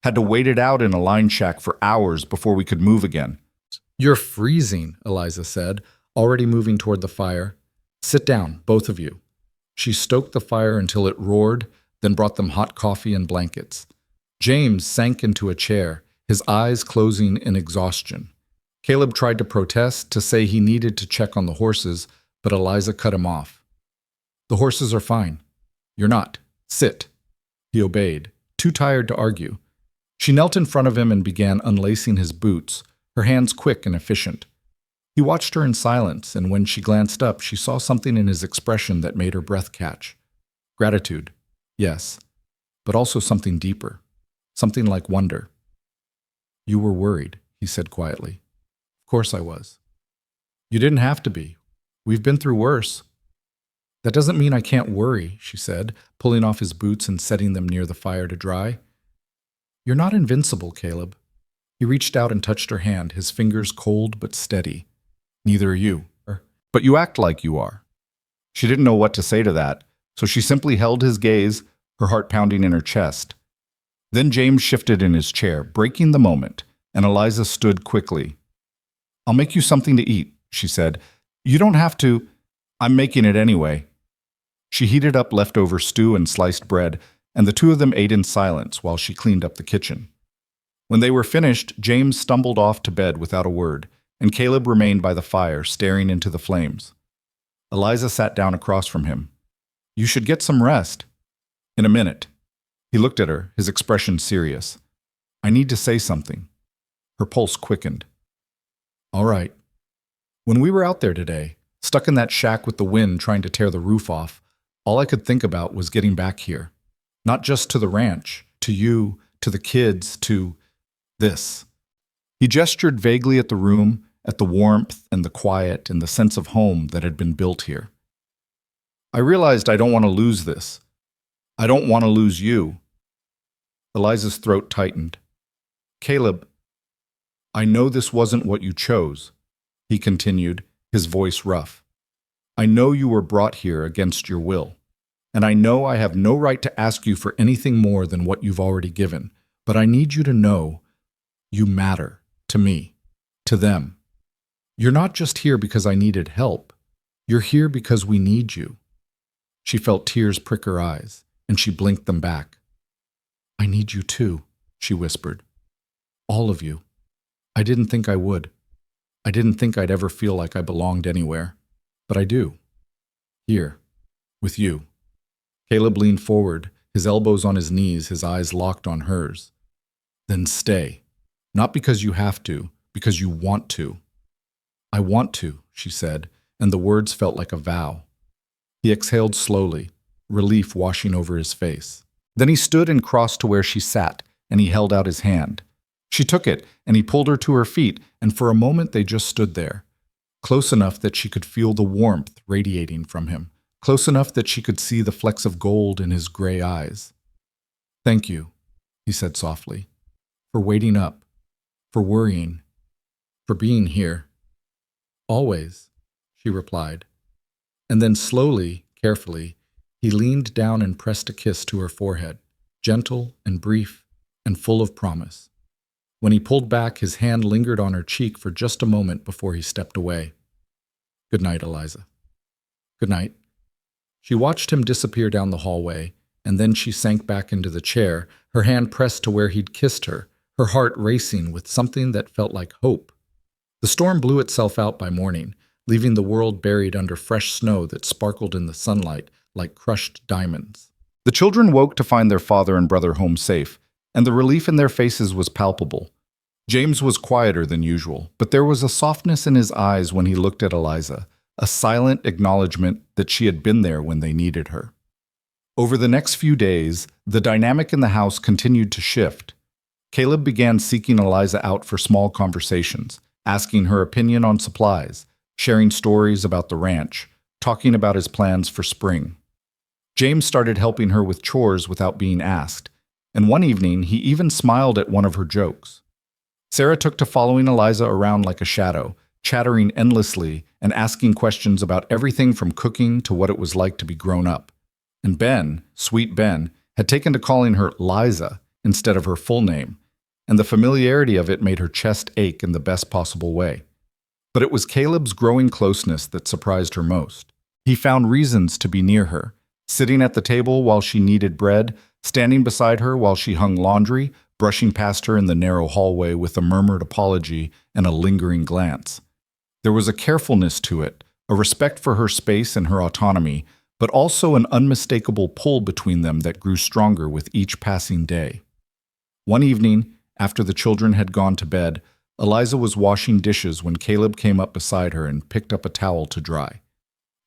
"Had to wait it out in a line shack for hours before we could move again." "You're freezing," Eliza said, already moving toward the fire. "Sit down, both of you." She stoked the fire until it roared, then brought them hot coffee and blankets. James sank into a chair, his eyes closing in exhaustion. Caleb tried to protest, to say he needed to check on the horses, but Eliza cut him off. "The horses are fine. You're not. Sit." He obeyed, too tired to argue. She knelt in front of him and began unlacing his boots, her hands quick and efficient. He watched her in silence, and when she glanced up, she saw something in his expression that made her breath catch. Gratitude, yes, but also something deeper, something like wonder. "You were worried," he said quietly. "Of course I was." "You didn't have to be. We've been through worse." "That doesn't mean I can't worry," she said, pulling off his boots and setting them near the fire to dry. "You're not invincible, Caleb." He reached out and touched her hand, his fingers cold but steady. "Neither are you. But you act like you are." She didn't know what to say to that, so she simply held his gaze, her heart pounding in her chest. Then James shifted in his chair, breaking the moment, and Eliza stood quickly. "I'll make you something to eat," she said. "You don't have to. I'm making it anyway." She heated up leftover stew and sliced bread, and the two of them ate in silence while she cleaned up the kitchen. When they were finished, James stumbled off to bed without a word, and Caleb remained by the fire, staring into the flames. Eliza sat down across from him. "You should get some rest." "In a minute." He looked at her, his expression serious. "I need to say something." Her pulse quickened. "All right. When we were out there today, stuck in that shack with the wind trying to tear the roof off, all I could think about was getting back here. Not just to the ranch, to you, to the kids, to this." He gestured vaguely at the room, at the warmth and the quiet and the sense of home that had been built here. "I realized I don't want to lose this. I don't want to lose you." Eliza's throat tightened. "Caleb, I know this wasn't what you chose," he continued, his voice rough. "I know you were brought here against your will, and I know I have no right to ask you for anything more than what you've already given, but I need you to know you matter to me, to them. You're not just here because I needed help. You're here because we need you." She felt tears prick her eyes, and she blinked them back. "I need you too," she whispered. "All of you. I didn't think I would. I didn't think I'd ever feel like I belonged anywhere. But I do. Here. With you." Caleb leaned forward, his elbows on his knees, his eyes locked on hers. "Then stay. Not because you have to, because you want to." "I want to," she said, and the words felt like a vow. He exhaled slowly, relief washing over his face. Then he stood and crossed to where she sat, and he held out his hand. She took it, and he pulled her to her feet, and for a moment they just stood there, close enough that she could feel the warmth radiating from him, close enough that she could see the flecks of gold in his gray eyes. "Thank you," he said softly, "for waiting up, for worrying, for being here." "Always," she replied. And then slowly, carefully, he leaned down and pressed a kiss to her forehead, gentle and brief and full of promise. When he pulled back, his hand lingered on her cheek for just a moment before he stepped away. "Good night, Eliza." "Good night." She watched him disappear down the hallway, and then she sank back into the chair, her hand pressed to where he'd kissed her, her heart racing with something that felt like hope. The storm blew itself out by morning, leaving the world buried under fresh snow that sparkled in the sunlight like crushed diamonds. The children woke to find their father and brother home safe, and the relief in their faces was palpable. James was quieter than usual, but there was a softness in his eyes when he looked at Eliza, a silent acknowledgement that she had been there when they needed her. Over the next few days, the dynamic in the house continued to shift. Caleb began seeking Eliza out for small conversations, asking her opinion on supplies, sharing stories about the ranch, talking about his plans for spring. James started helping her with chores without being asked, and one evening he even smiled at one of her jokes. Sarah took to following Eliza around like a shadow, chattering endlessly and asking questions about everything from cooking to what it was like to be grown up. And Ben, sweet Ben, had taken to calling her Liza instead of her full name, and the familiarity of it made her chest ache in the best possible way. But it was Caleb's growing closeness that surprised her most. He found reasons to be near her, sitting at the table while she kneaded bread, standing beside her while she hung laundry, brushing past her in the narrow hallway with a murmured apology and a lingering glance. There was a carefulness to it, a respect for her space and her autonomy, but also an unmistakable pull between them that grew stronger with each passing day. One evening, after the children had gone to bed, Eliza was washing dishes when Caleb came up beside her and picked up a towel to dry.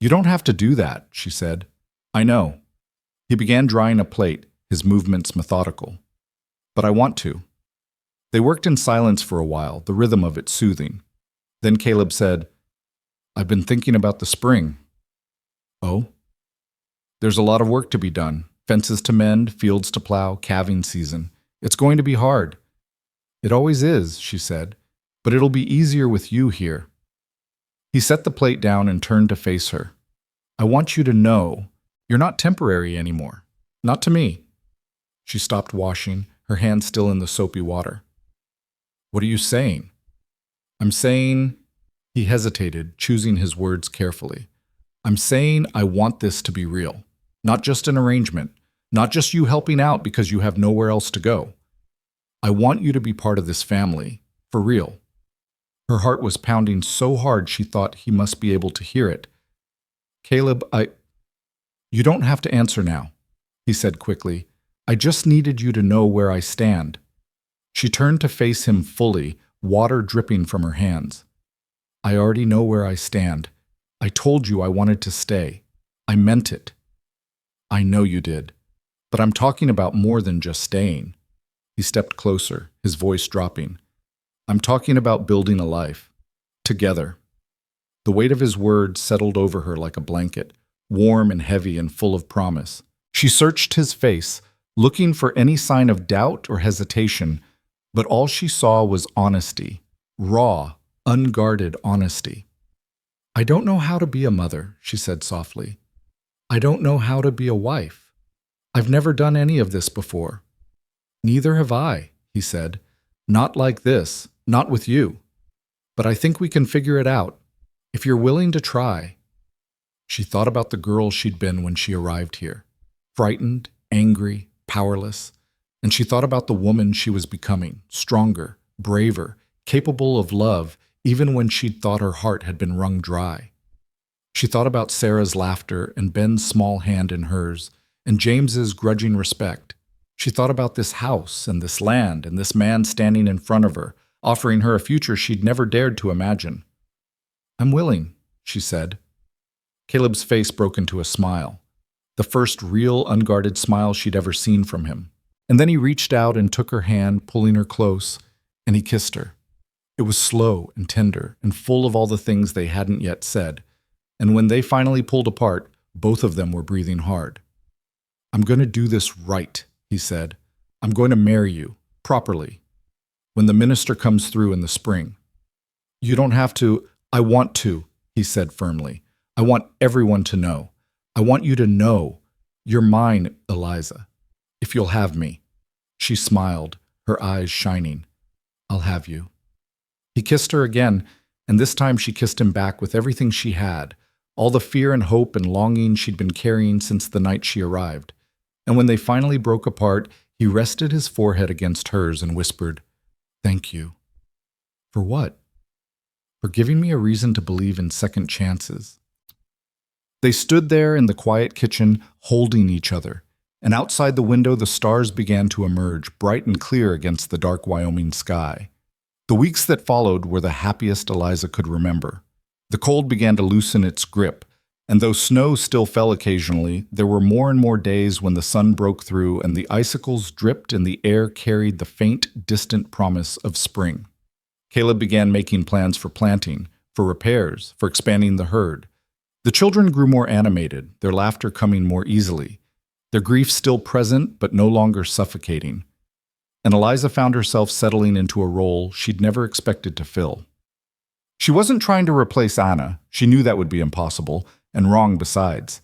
"You don't have to do that," she said. "I know." He began drying a plate, his movements methodical. "But I want to." They worked in silence for a while, the rhythm of it soothing. Then Caleb said, "I've been thinking about the spring." "Oh?" "There's a lot of work to be done. Fences to mend, fields to plow, calving season. It's going to be hard." "It always is," she said, "but it'll be easier with you here." He set the plate down and turned to face her. "I want you to know you're not temporary anymore. Not to me." She stopped washing, her hand still in the soapy water. "What are you saying?" "I'm saying," he hesitated, choosing his words carefully. "I'm saying I want this to be real. Not just an arrangement, not just you helping out because you have nowhere else to go. I want you to be part of this family, for real." Her heart was pounding so hard she thought he must be able to hear it. "Caleb, You don't have to answer now," he said quickly. "I just needed you to know where I stand." She turned to face him fully, water dripping from her hands. "I already know where I stand. I told you I wanted to stay. I meant it." "I know you did. But I'm talking about more than just staying." He stepped closer, his voice dropping. "I'm talking about building a life. Together." The weight of his words settled over her like a blanket, warm and heavy and full of promise. She searched his face, looking for any sign of doubt or hesitation, but all she saw was honesty, raw, unguarded honesty. "I don't know how to be a mother," she said softly. "I don't know how to be a wife. I've never done any of this before." "Neither have I," he said. "Not like this, not with you. But I think we can figure it out, if you're willing to try." She thought about the girl she'd been when she arrived here, frightened, angry, powerless, and she thought about the woman she was becoming, stronger, braver, capable of love, even when she'd thought her heart had been wrung dry. She thought about Sarah's laughter and Ben's small hand in hers, and James's grudging respect. She thought about this house and this land and this man standing in front of her, offering her a future she'd never dared to imagine. "I'm willing," she said. Caleb's face broke into a smile, the first real, unguarded smile she'd ever seen from him. And then he reached out and took her hand, pulling her close, and he kissed her. It was slow and tender and full of all the things they hadn't yet said, and when they finally pulled apart, both of them were breathing hard. "I'm going to do this right," he said. "I'm going to marry you, properly, when the minister comes through in the spring." "You don't have to." "I want to," he said firmly. "I want everyone to know. I want you to know. You're mine, Eliza, if you'll have me." She smiled, her eyes shining. "I'll have you." He kissed her again, and this time she kissed him back with everything she had, all the fear and hope and longing she'd been carrying since the night she arrived. And when they finally broke apart, he rested his forehead against hers and whispered, "Thank you." "For what?" "For giving me a reason to believe in second chances." They stood there in the quiet kitchen, holding each other, and outside the window the stars began to emerge, bright and clear against the dark Wyoming sky. The weeks that followed were the happiest Eliza could remember. The cold began to loosen its grip, and though snow still fell occasionally, there were more and more days when the sun broke through and the icicles dripped and the air carried the faint, distant promise of spring. Caleb began making plans for planting, for repairs, for expanding the herd. The children grew more animated, their laughter coming more easily, their grief still present but no longer suffocating. And Eliza found herself settling into a role she'd never expected to fill. She wasn't trying to replace Anna. She knew that would be impossible, and wrong besides.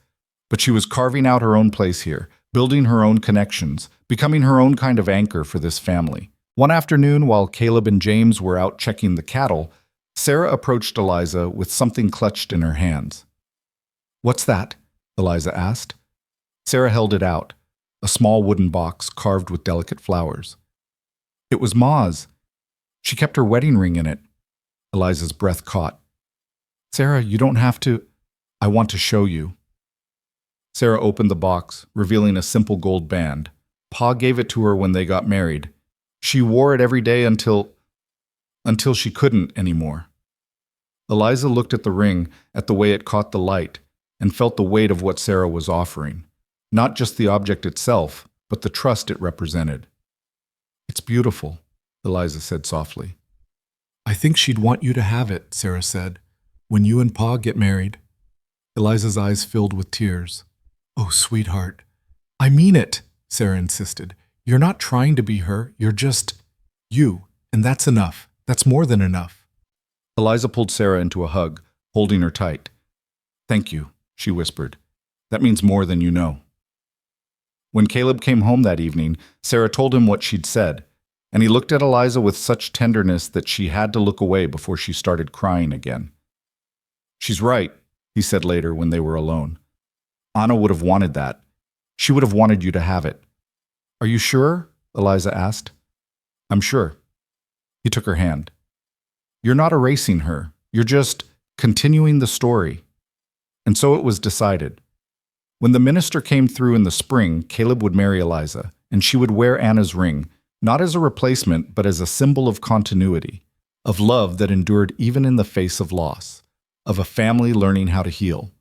But she was carving out her own place here, building her own connections, becoming her own kind of anchor for this family. One afternoon, while Caleb and James were out checking the cattle, Sarah approached Eliza with something clutched in her hands. "What's that?" Eliza asked. Sarah held it out, a small wooden box carved with delicate flowers. It was Ma's. She kept her wedding ring in it. Eliza's breath caught. "Sarah, you don't have to. I want to show you." Sarah opened the box, revealing a simple gold band. Pa gave it to her when they got married. She wore it every day until she couldn't anymore. Eliza looked at the ring, at the way it caught the light, and felt the weight of what Sarah was offering. Not just the object itself, but the trust it represented. "It's beautiful," Eliza said softly. "I think she'd want you to have it," Sarah said, "when you and Pa get married." Eliza's eyes filled with tears. "Oh, sweetheart." "I mean it," Sarah insisted. "You're not trying to be her, you're just you, and that's enough. That's more than enough." Eliza pulled Sarah into a hug, holding her tight. "Thank you," she whispered. "That means more than you know." When Caleb came home that evening, Sarah told him what she'd said, and he looked at Eliza with such tenderness that she had to look away before she started crying again. "She's right," he said later when they were alone. "Anna would have wanted that. She would have wanted you to have it." "Are you sure?" Eliza asked. "I'm sure." He took her hand. "You're not erasing her. You're just continuing the story." And so it was decided. When the minister came through in the spring, Caleb would marry Eliza, and she would wear Anna's ring, not as a replacement, but as a symbol of continuity, of love that endured even in the face of loss, of a family learning how to heal.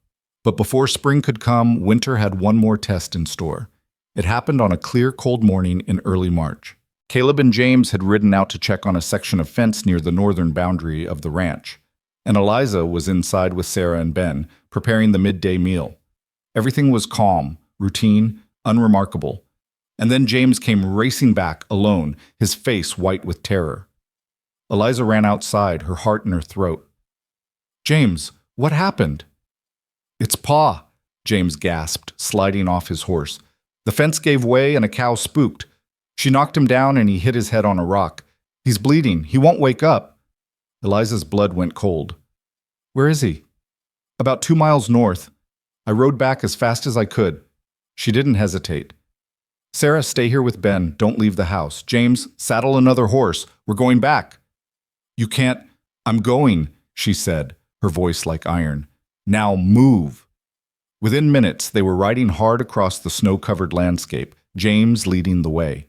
But before spring could come, winter had one more test in store. It happened on a clear, cold morning in early March. Caleb and James had ridden out to check on a section of fence near the northern boundary of the ranch, and Eliza was inside with Sarah and Ben, preparing the midday meal. Everything was calm, routine, unremarkable. And then James came racing back, alone, his face white with terror. Eliza ran outside, her heart in her throat. "James, what happened?" "It's Pa," James gasped, sliding off his horse. "The fence gave way and a cow spooked. She knocked him down and he hit his head on a rock. He's bleeding. He won't wake up." Eliza's blood went cold. "Where is he?" "About 2 miles north. I rode back as fast as I could." She didn't hesitate. "Sarah, stay here with Ben. Don't leave the house. James, saddle another horse. We're going back." "You can't." "I'm going," she said, her voice like iron. "Now move." Within minutes, they were riding hard across the snow-covered landscape, James leading the way.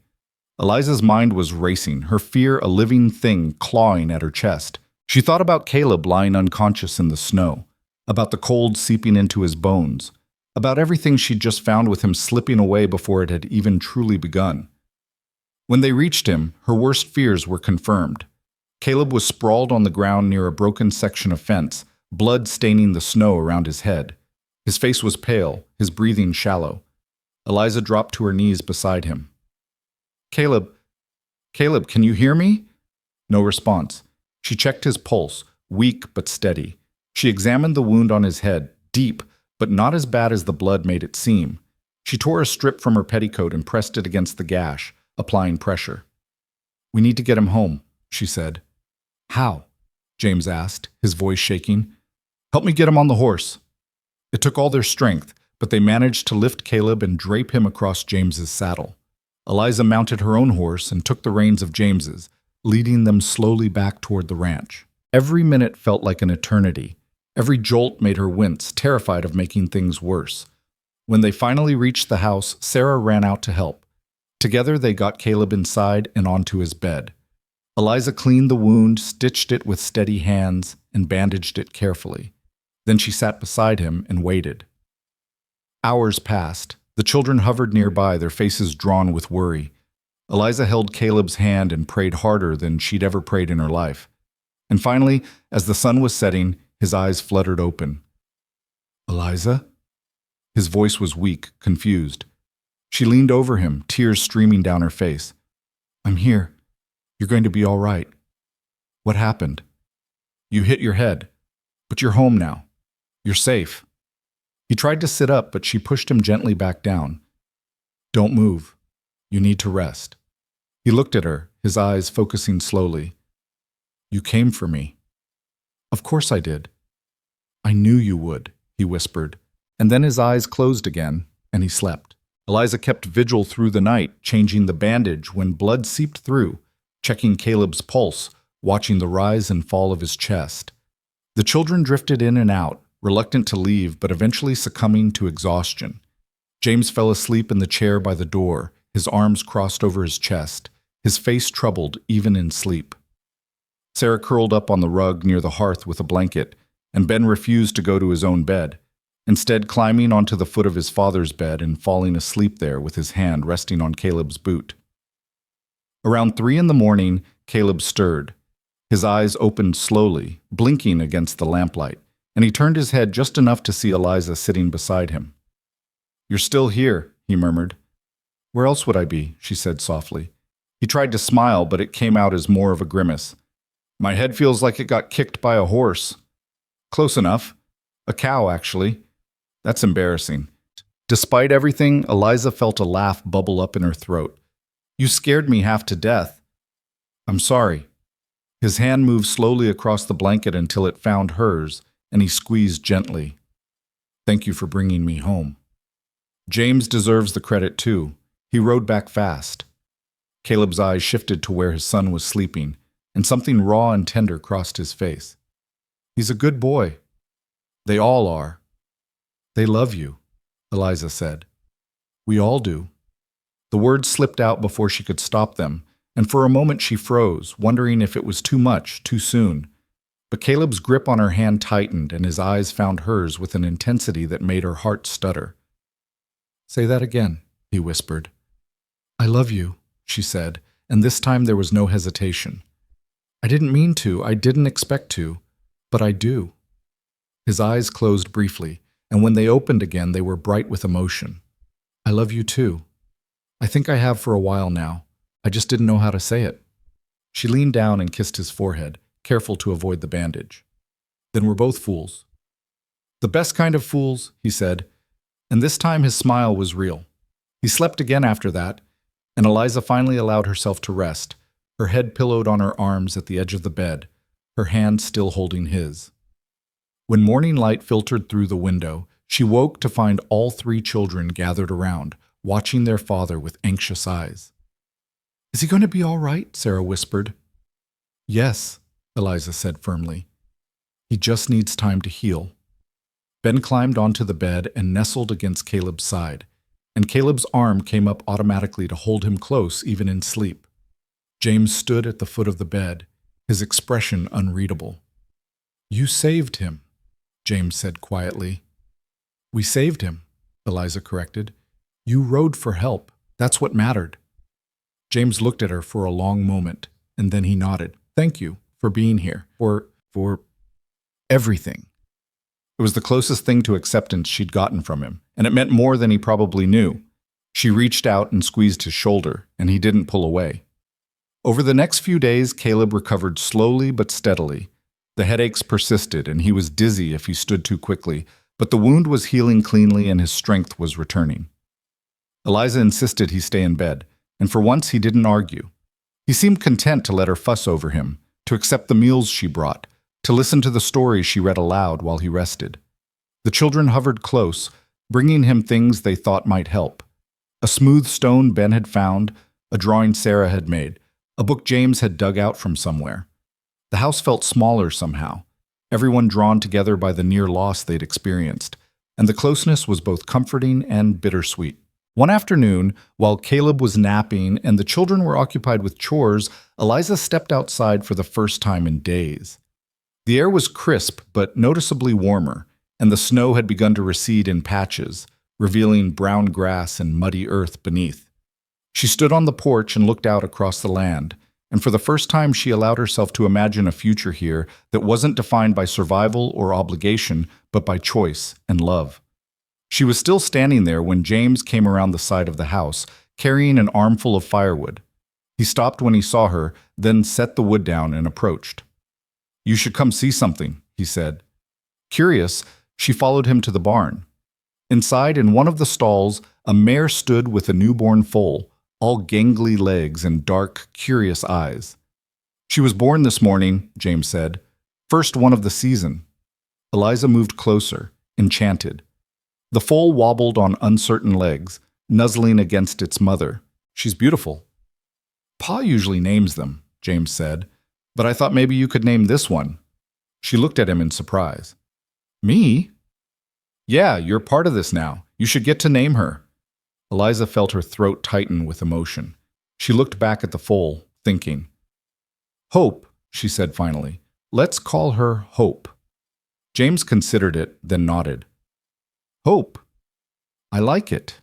Eliza's mind was racing, her fear a living thing clawing at her chest. She thought about Caleb lying unconscious in the snow, about the cold seeping into his bones, about everything she'd just found with him slipping away before it had even truly begun. When they reached him, her worst fears were confirmed. Caleb was sprawled on the ground near a broken section of fence, blood staining the snow around his head. His face was pale, his breathing shallow. Eliza dropped to her knees beside him. Caleb, can you hear me?" No response. She checked his pulse, weak but steady. She examined the wound on his head, deep, but not as bad as the blood made it seem. She tore a strip from her petticoat and pressed it against the gash, applying pressure. "We need to get him home," she said. "How?" James asked, his voice shaking. "Help me get him on the horse." It took all their strength, but they managed to lift Caleb and drape him across James's saddle. Eliza mounted her own horse and took the reins of James's, leading them slowly back toward the ranch. Every minute felt like an eternity. Every jolt made her wince, terrified of making things worse. When they finally reached the house, Sarah ran out to help. Together they got Caleb inside and onto his bed. Eliza cleaned the wound, stitched it with steady hands, and bandaged it carefully. Then she sat beside him and waited. Hours passed. The children hovered nearby, their faces drawn with worry. Eliza held Caleb's hand and prayed harder than she'd ever prayed in her life. And finally, as the sun was setting, his eyes fluttered open. "Eliza?" His voice was weak, confused. She leaned over him, tears streaming down her face. "I'm here. You're going to be all right." "What happened?" "You hit your head. But you're home now. You're safe." He tried to sit up, but she pushed him gently back down. "Don't move. You need to rest." He looked at her, his eyes focusing slowly. "You came for me." "Of course I did." "I knew you would," he whispered, and then his eyes closed again, and he slept. Eliza kept vigil through the night, changing the bandage when blood seeped through, checking Caleb's pulse, watching the rise and fall of his chest. The children drifted in and out, reluctant to leave but eventually succumbing to exhaustion. James fell asleep in the chair by the door, his arms crossed over his chest, his face troubled even in sleep. Sarah curled up on the rug near the hearth with a blanket, and Ben refused to go to his own bed, instead climbing onto the foot of his father's bed and falling asleep there with his hand resting on Caleb's boot. Around 3 a.m, Caleb stirred. His eyes opened slowly, blinking against the lamplight, and he turned his head just enough to see Eliza sitting beside him. "You're still here," he murmured. "Where else would I be?" she said softly. He tried to smile, but it came out as more of a grimace. "My head feels like it got kicked by a horse." "Close enough. A cow, actually." "That's embarrassing." Despite everything, Eliza felt a laugh bubble up in her throat. "You scared me half to death." "I'm sorry." His hand moved slowly across the blanket until it found hers, and he squeezed gently. "Thank you for bringing me home." James deserves the credit too. He rode back fast. Caleb's eyes shifted to where his son was sleeping, and something raw and tender crossed his face. "He's a good boy." "They all are." "They love you," Eliza said. "We all do." The words slipped out before she could stop them, and for a moment she froze, wondering if it was too much, too soon. But Caleb's grip on her hand tightened, and his eyes found hers with an intensity that made her heart stutter. "Say that again," he whispered. "I love you," she said, and this time there was no hesitation. "I didn't mean to, I didn't expect to, but I do." His eyes closed briefly, and when they opened again they were bright with emotion. "I love you too. I think I have for a while now. I just didn't know how to say it." She leaned down and kissed his forehead, careful to avoid the bandage. "Then we're both fools." "The best kind of fools," he said, and this time his smile was real. He slept again after that, and Eliza finally allowed herself to rest, her head pillowed on her arms at the edge of the bed, her hand still holding his. When morning light filtered through the window, she woke to find all 3 children gathered around, watching their father with anxious eyes. "Is he going to be all right?" Sarah whispered. "Yes," Eliza said firmly. "He just needs time to heal." Ben climbed onto the bed and nestled against Caleb's side, and Caleb's arm came up automatically to hold him close even in sleep. James stood at the foot of the bed, his expression unreadable. "You saved him," James said quietly. "We saved him," Eliza corrected. "You rode for help. That's what mattered." James looked at her for a long moment, and then he nodded. "Thank you for being here, for everything." It was the closest thing to acceptance she'd gotten from him, and it meant more than he probably knew. She reached out and squeezed his shoulder, and he didn't pull away. Over the next few days, Caleb recovered slowly but steadily. The headaches persisted, and he was dizzy if he stood too quickly, but the wound was healing cleanly and his strength was returning. Eliza insisted he stay in bed, and for once he didn't argue. He seemed content to let her fuss over him, to accept the meals she brought, to listen to the stories she read aloud while he rested. The children hovered close, bringing him things they thought might help. A smooth stone Ben had found, a drawing Sarah had made, a book James had dug out from somewhere. The house felt smaller somehow, everyone drawn together by the near loss they'd experienced, and the closeness was both comforting and bittersweet. One afternoon, while Caleb was napping and the children were occupied with chores, Eliza stepped outside for the first time in days. The air was crisp but noticeably warmer, and the snow had begun to recede in patches, revealing brown grass and muddy earth beneath. She stood on the porch and looked out across the land, and for the first time she allowed herself to imagine a future here that wasn't defined by survival or obligation, but by choice and love. She was still standing there when James came around the side of the house, carrying an armful of firewood. He stopped when he saw her, then set the wood down and approached. "You should come see something," he said. Curious, she followed him to the barn. Inside, in one of the stalls, a mare stood with a newborn foal, all gangly legs and dark, curious eyes. "She was born this morning," James said. "First one of the season." Eliza moved closer, enchanted. The foal wobbled on uncertain legs, nuzzling against its mother. "She's beautiful." "Pa usually names them," James said, "but I thought maybe you could name this one." She looked at him in surprise. "Me?" "Yeah, you're part of this now. You should get to name her." Eliza felt her throat tighten with emotion. She looked back at the foal, thinking. "Hope," she said finally. "Let's call her Hope." James considered it, then nodded. "Hope. I like it."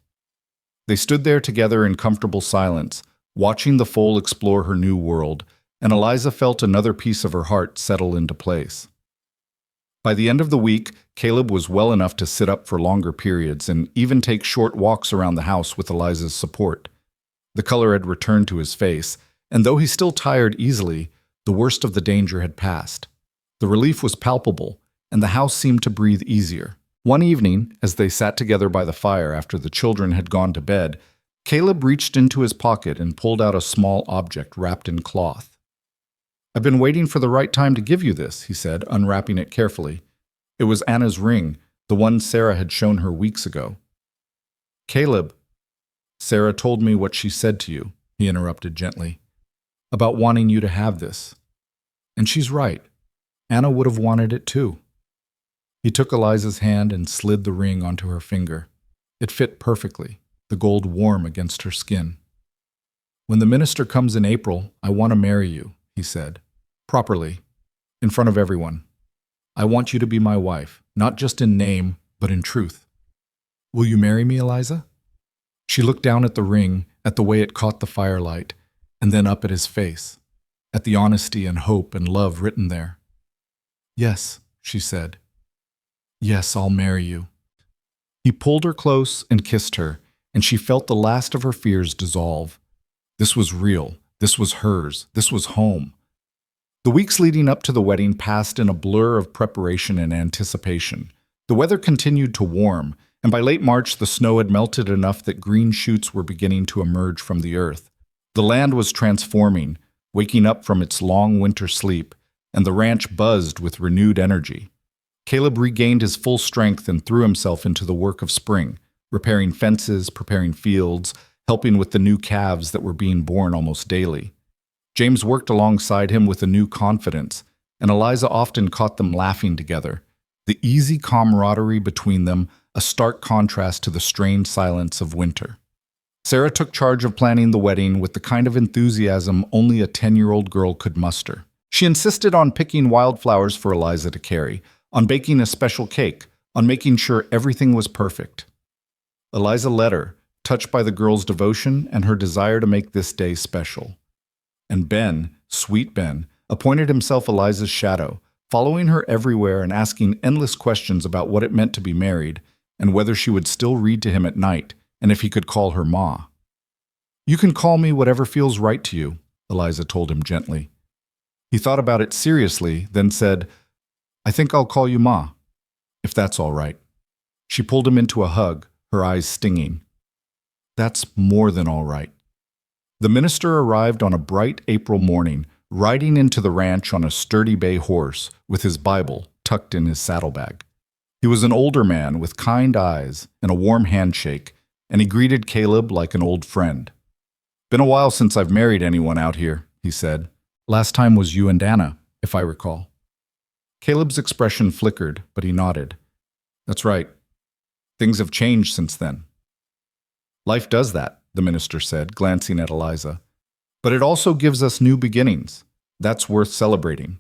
They stood there together in comfortable silence, watching the foal explore her new world, and Eliza felt another piece of her heart settle into place. By the end of the week, Caleb was well enough to sit up for longer periods and even take short walks around the house with Eliza's support. The color had returned to his face, and though he still tired easily, the worst of the danger had passed. The relief was palpable, and the house seemed to breathe easier. One evening, as they sat together by the fire after the children had gone to bed, Caleb reached into his pocket and pulled out a small object wrapped in cloth. "I've been waiting for the right time to give you this," he said, unwrapping it carefully. It was Anna's ring, the one Sarah had shown her weeks ago. "Caleb, Sarah told me what she said to you," he interrupted gently, "about wanting you to have this. And she's right. Anna would have wanted it too." He took Eliza's hand and slid the ring onto her finger. It fit perfectly, the gold warm against her skin. "When the minister comes in April, I want to marry you," he said. "Properly, in front of everyone. I want you to be my wife, not just in name, but in truth. Will you marry me, Eliza?" She looked down at the ring, at the way it caught the firelight, and then up at his face, at the honesty and hope and love written there. "Yes," she said. "Yes, I'll marry you." He pulled her close and kissed her, and she felt the last of her fears dissolve. This was real. This was hers. This was home. The weeks leading up to the wedding passed in a blur of preparation and anticipation. The weather continued to warm, and by late March the snow had melted enough that green shoots were beginning to emerge from the earth. The land was transforming, waking up from its long winter sleep, and the ranch buzzed with renewed energy. Caleb regained his full strength and threw himself into the work of spring, repairing fences, preparing fields, helping with the new calves that were being born almost daily. James worked alongside him with a new confidence, and Eliza often caught them laughing together. The easy camaraderie between them, a stark contrast to the strained silence of winter. Sarah took charge of planning the wedding with the kind of enthusiasm only a 10-year-old girl could muster. She insisted on picking wildflowers for Eliza to carry, on baking a special cake, on making sure everything was perfect. Eliza led her, touched by the girl's devotion and her desire to make this day special. And Ben, sweet Ben, appointed himself Eliza's shadow, following her everywhere and asking endless questions about what it meant to be married, and whether she would still read to him at night, and if he could call her Ma. "You can call me whatever feels right to you," Eliza told him gently. He thought about it seriously, then said, "I think I'll call you Ma, if that's all right." She pulled him into a hug, her eyes stinging. "That's more than all right." The minister arrived on a bright April morning, riding into the ranch on a sturdy bay horse, with his Bible tucked in his saddlebag. He was an older man with kind eyes and a warm handshake, and he greeted Caleb like an old friend. "Been a while since I've married anyone out here," he said. "Last time was you and Anna, if I recall." Caleb's expression flickered, but he nodded. "That's right. Things have changed since then. Life does that, the minister said, glancing at Eliza. But it also gives us new beginnings. That's worth celebrating.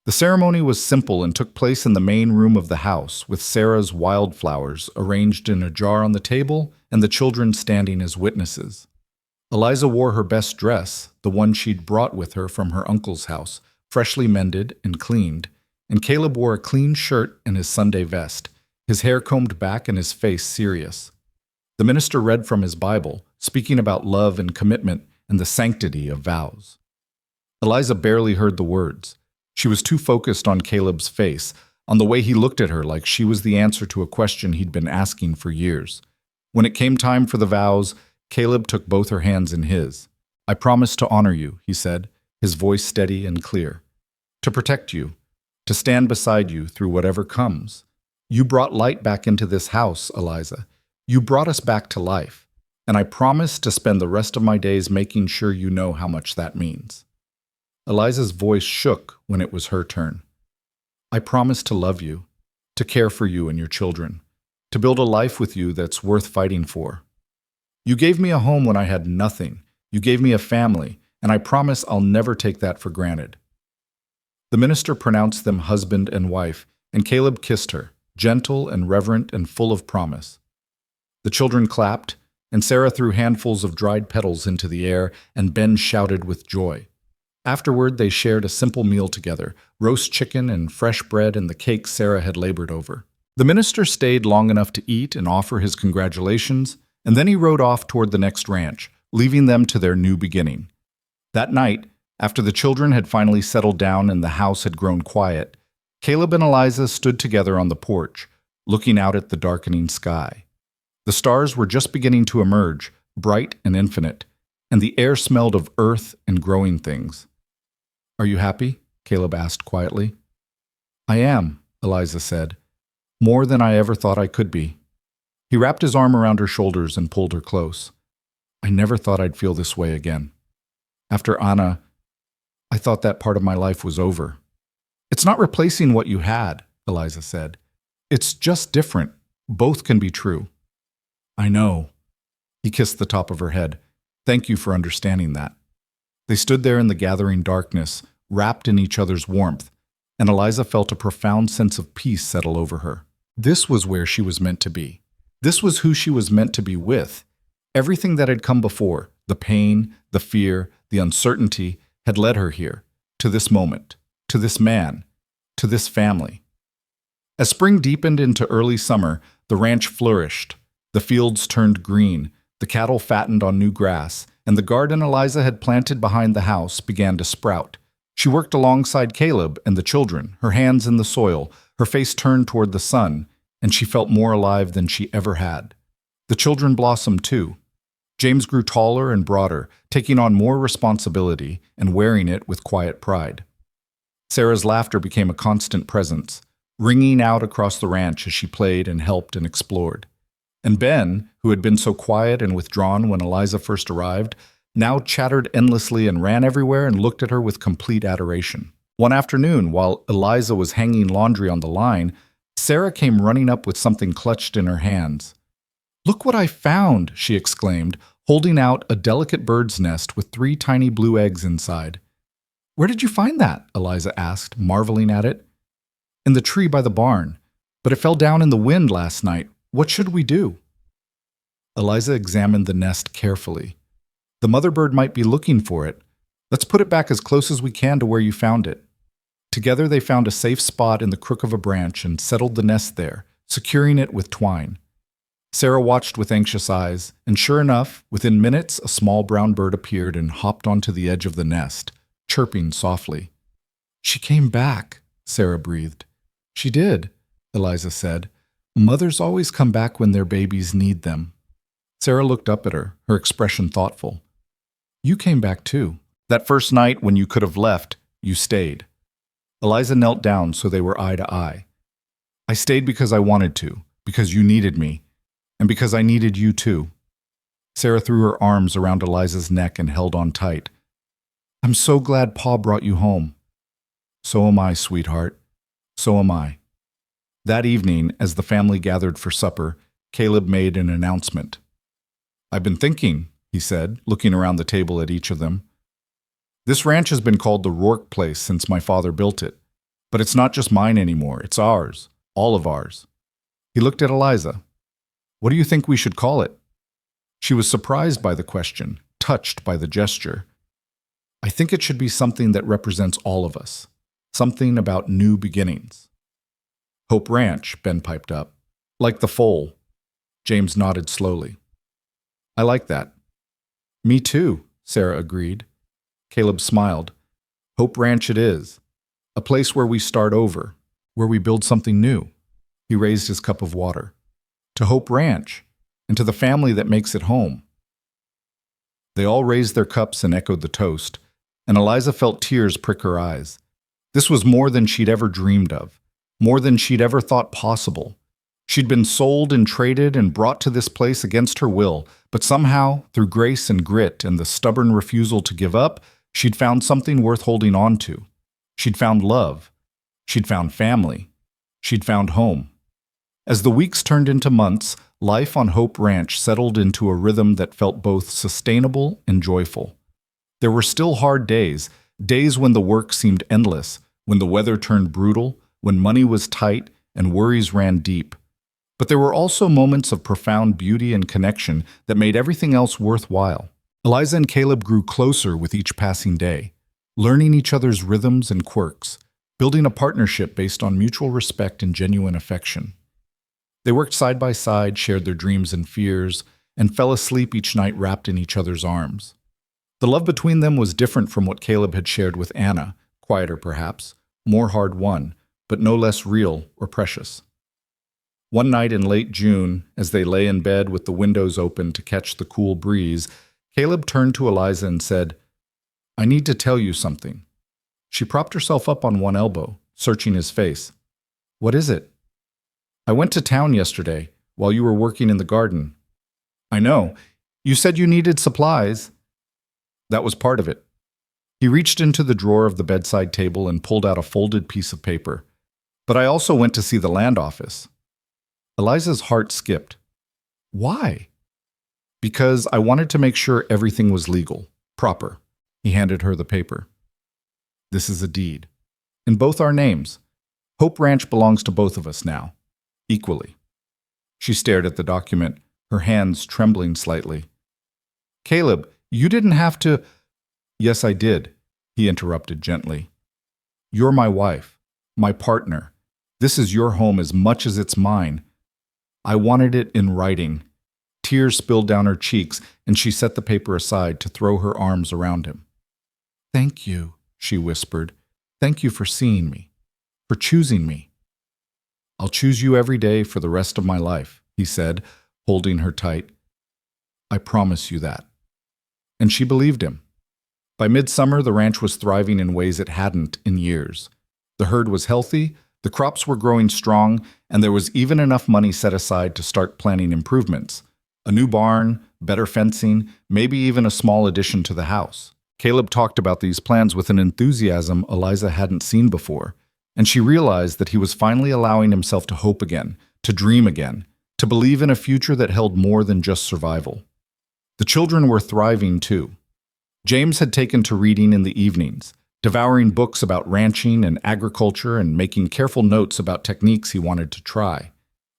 The ceremony was simple and took place in the main room of the house, with Sarah's wildflowers arranged in a jar on the table and the children standing as witnesses. Eliza wore her best dress, the one she'd brought with her from her uncle's house, freshly mended and cleaned, and Caleb wore a clean shirt and his Sunday vest, his hair combed back and his face serious. The minister read from his Bible, speaking about love and commitment and the sanctity of vows. Eliza barely heard the words. She was too focused on Caleb's face, on the way he looked at her like she was the answer to a question he'd been asking for years. When it came time for the vows, Caleb took both her hands in his. "I promise to honor you," he said, his voice steady and clear. "To protect you, to stand beside you through whatever comes. You brought light back into this house, Eliza. You brought us back to life, and I promise to spend the rest of my days making sure you know how much that means." Eliza's voice shook when it was her turn. "I promise to love you, to care for you and your children, to build a life with you that's worth fighting for. You gave me a home when I had nothing. You gave me a family, and I promise I'll never take that for granted." The minister pronounced them husband and wife, and Caleb kissed her, gentle and reverent and full of promise. The children clapped, and Sarah threw handfuls of dried petals into the air, and Ben shouted with joy. Afterward, they shared a simple meal together, roast chicken and fresh bread and the cake Sarah had labored over. The minister stayed long enough to eat and offer his congratulations, and then he rode off toward the next ranch, leaving them to their new beginning. That night, after the children had finally settled down and the house had grown quiet, Caleb and Eliza stood together on the porch, looking out at the darkening sky. The stars were just beginning to emerge, bright and infinite, and the air smelled of earth and growing things. "Are you happy?" Caleb asked quietly. "I am," Eliza said, "more than I ever thought I could be." He wrapped his arm around her shoulders and pulled her close. "I never thought I'd feel this way again. After Anna, I thought that part of my life was over." "It's not replacing what you had," Eliza said. "It's just different. Both can be true." "I know." He kissed the top of her head. "Thank you for understanding that." They stood there in the gathering darkness, wrapped in each other's warmth, and Eliza felt a profound sense of peace settle over her. This was where she was meant to be. This was who she was meant to be with. Everything that had come before, the pain, the fear, the uncertainty, had led her here, to this moment, to this man, to this family. As spring deepened into early summer, the ranch flourished. The fields turned green, the cattle fattened on new grass, and the garden Eliza had planted behind the house began to sprout. She worked alongside Caleb and the children, her hands in the soil, her face turned toward the sun, and she felt more alive than she ever had. The children blossomed too. James grew taller and broader, taking on more responsibility and wearing it with quiet pride. Sarah's laughter became a constant presence, ringing out across the ranch as she played and helped and explored. And Ben, who had been so quiet and withdrawn when Eliza first arrived, now chattered endlessly and ran everywhere and looked at her with complete adoration. One afternoon, while Eliza was hanging laundry on the line, Sarah came running up with something clutched in her hands. "Look what I found," she exclaimed, holding out a delicate bird's nest with 3 tiny blue eggs inside. "Where did you find that?" Eliza asked, marveling at it. "In the tree by the barn, but it fell down in the wind last night. What should we do?" Eliza examined the nest carefully. "The mother bird might be looking for it. Let's put it back as close as we can to where you found it." Together they found a safe spot in the crook of a branch and settled the nest there, securing it with twine. Sarah watched with anxious eyes, and sure enough, within minutes a small brown bird appeared and hopped onto the edge of the nest, chirping softly. "She came back," Sarah breathed. "She did," Eliza said. "Mothers always come back when their babies need them." Sarah looked up at her, her expression thoughtful. "You came back too. That first night when you could have left, you stayed." Eliza knelt down so they were eye to eye. "I stayed because I wanted to, because you needed me, and because I needed you too." Sarah threw her arms around Eliza's neck and held on tight. "I'm so glad Pa brought you home." "So am I, sweetheart. So am I." That evening, as the family gathered for supper, Caleb made an announcement. "I've been thinking," he said, looking around the table at each of them. "This ranch has been called the Rourke Place since my father built it. But it's not just mine anymore, it's ours, all of ours." He looked at Eliza. "What do you think we should call it?" She was surprised by the question, touched by the gesture. "I think it should be something that represents all of us. Something about new beginnings." "Hope Ranch," Ben piped up. "Like the foal." James nodded slowly. "I like that." "Me too," Sarah agreed. Caleb smiled. "Hope Ranch it is. A place where we start over, where we build something new." He raised his cup of water. "To Hope Ranch, and to the family that makes it home." They all raised their cups and echoed the toast, and Eliza felt tears prick her eyes. This was more than she'd ever dreamed of, more than she'd ever thought possible. She'd been sold and traded and brought to this place against her will, but somehow, through grace and grit and the stubborn refusal to give up, she'd found something worth holding on to. She'd found love. She'd found family. She'd found home. As the weeks turned into months, life on Hope Ranch settled into a rhythm that felt both sustainable and joyful. There were still hard days, days when the work seemed endless, when the weather turned brutal, when money was tight and worries ran deep. But there were also moments of profound beauty and connection that made everything else worthwhile. Eliza and Caleb grew closer with each passing day, learning each other's rhythms and quirks, building a partnership based on mutual respect and genuine affection. They worked side by side, shared their dreams and fears, and fell asleep each night wrapped in each other's arms. The love between them was different from what Caleb had shared with Anna, quieter perhaps, more hard-won, but no less real or precious. One night in late June, as they lay in bed with the windows open to catch the cool breeze, Caleb turned to Eliza and said, "I need to tell you something." She propped herself up on one elbow, searching his face. "What is it?" "I went to town yesterday, while you were working in the garden." "I know. You said you needed supplies." "That was part of it." He reached into the drawer of the bedside table and pulled out a folded piece of paper. "But I also went to see the land office." Eliza's heart skipped. "Why?" "Because I wanted to make sure everything was legal, proper." He handed her the paper. "This is a deed. In both our names. Hope Ranch belongs to both of us now, equally." She stared at the document, her hands trembling slightly. "Caleb, you didn't have to—" "Yes, I did," he interrupted gently. "You're my wife, my partner. This is your home as much as it's mine. I wanted it in writing." Tears spilled down her cheeks, and she set the paper aside to throw her arms around him. "Thank you," she whispered. "Thank you for seeing me, for choosing me." "I'll choose you every day for the rest of my life," he said, holding her tight. "I promise you that." And she believed him. By midsummer, the ranch was thriving in ways it hadn't in years. The herd was healthy, the crops were growing strong, and there was even enough money set aside to start planning improvements. A new barn, better fencing, maybe even a small addition to the house. Caleb talked about these plans with an enthusiasm Eliza hadn't seen before, and she realized that he was finally allowing himself to hope again, to dream again, to believe in a future that held more than just survival. The children were thriving too. James had taken to reading in the evenings, devouring books about ranching and agriculture and making careful notes about techniques he wanted to try.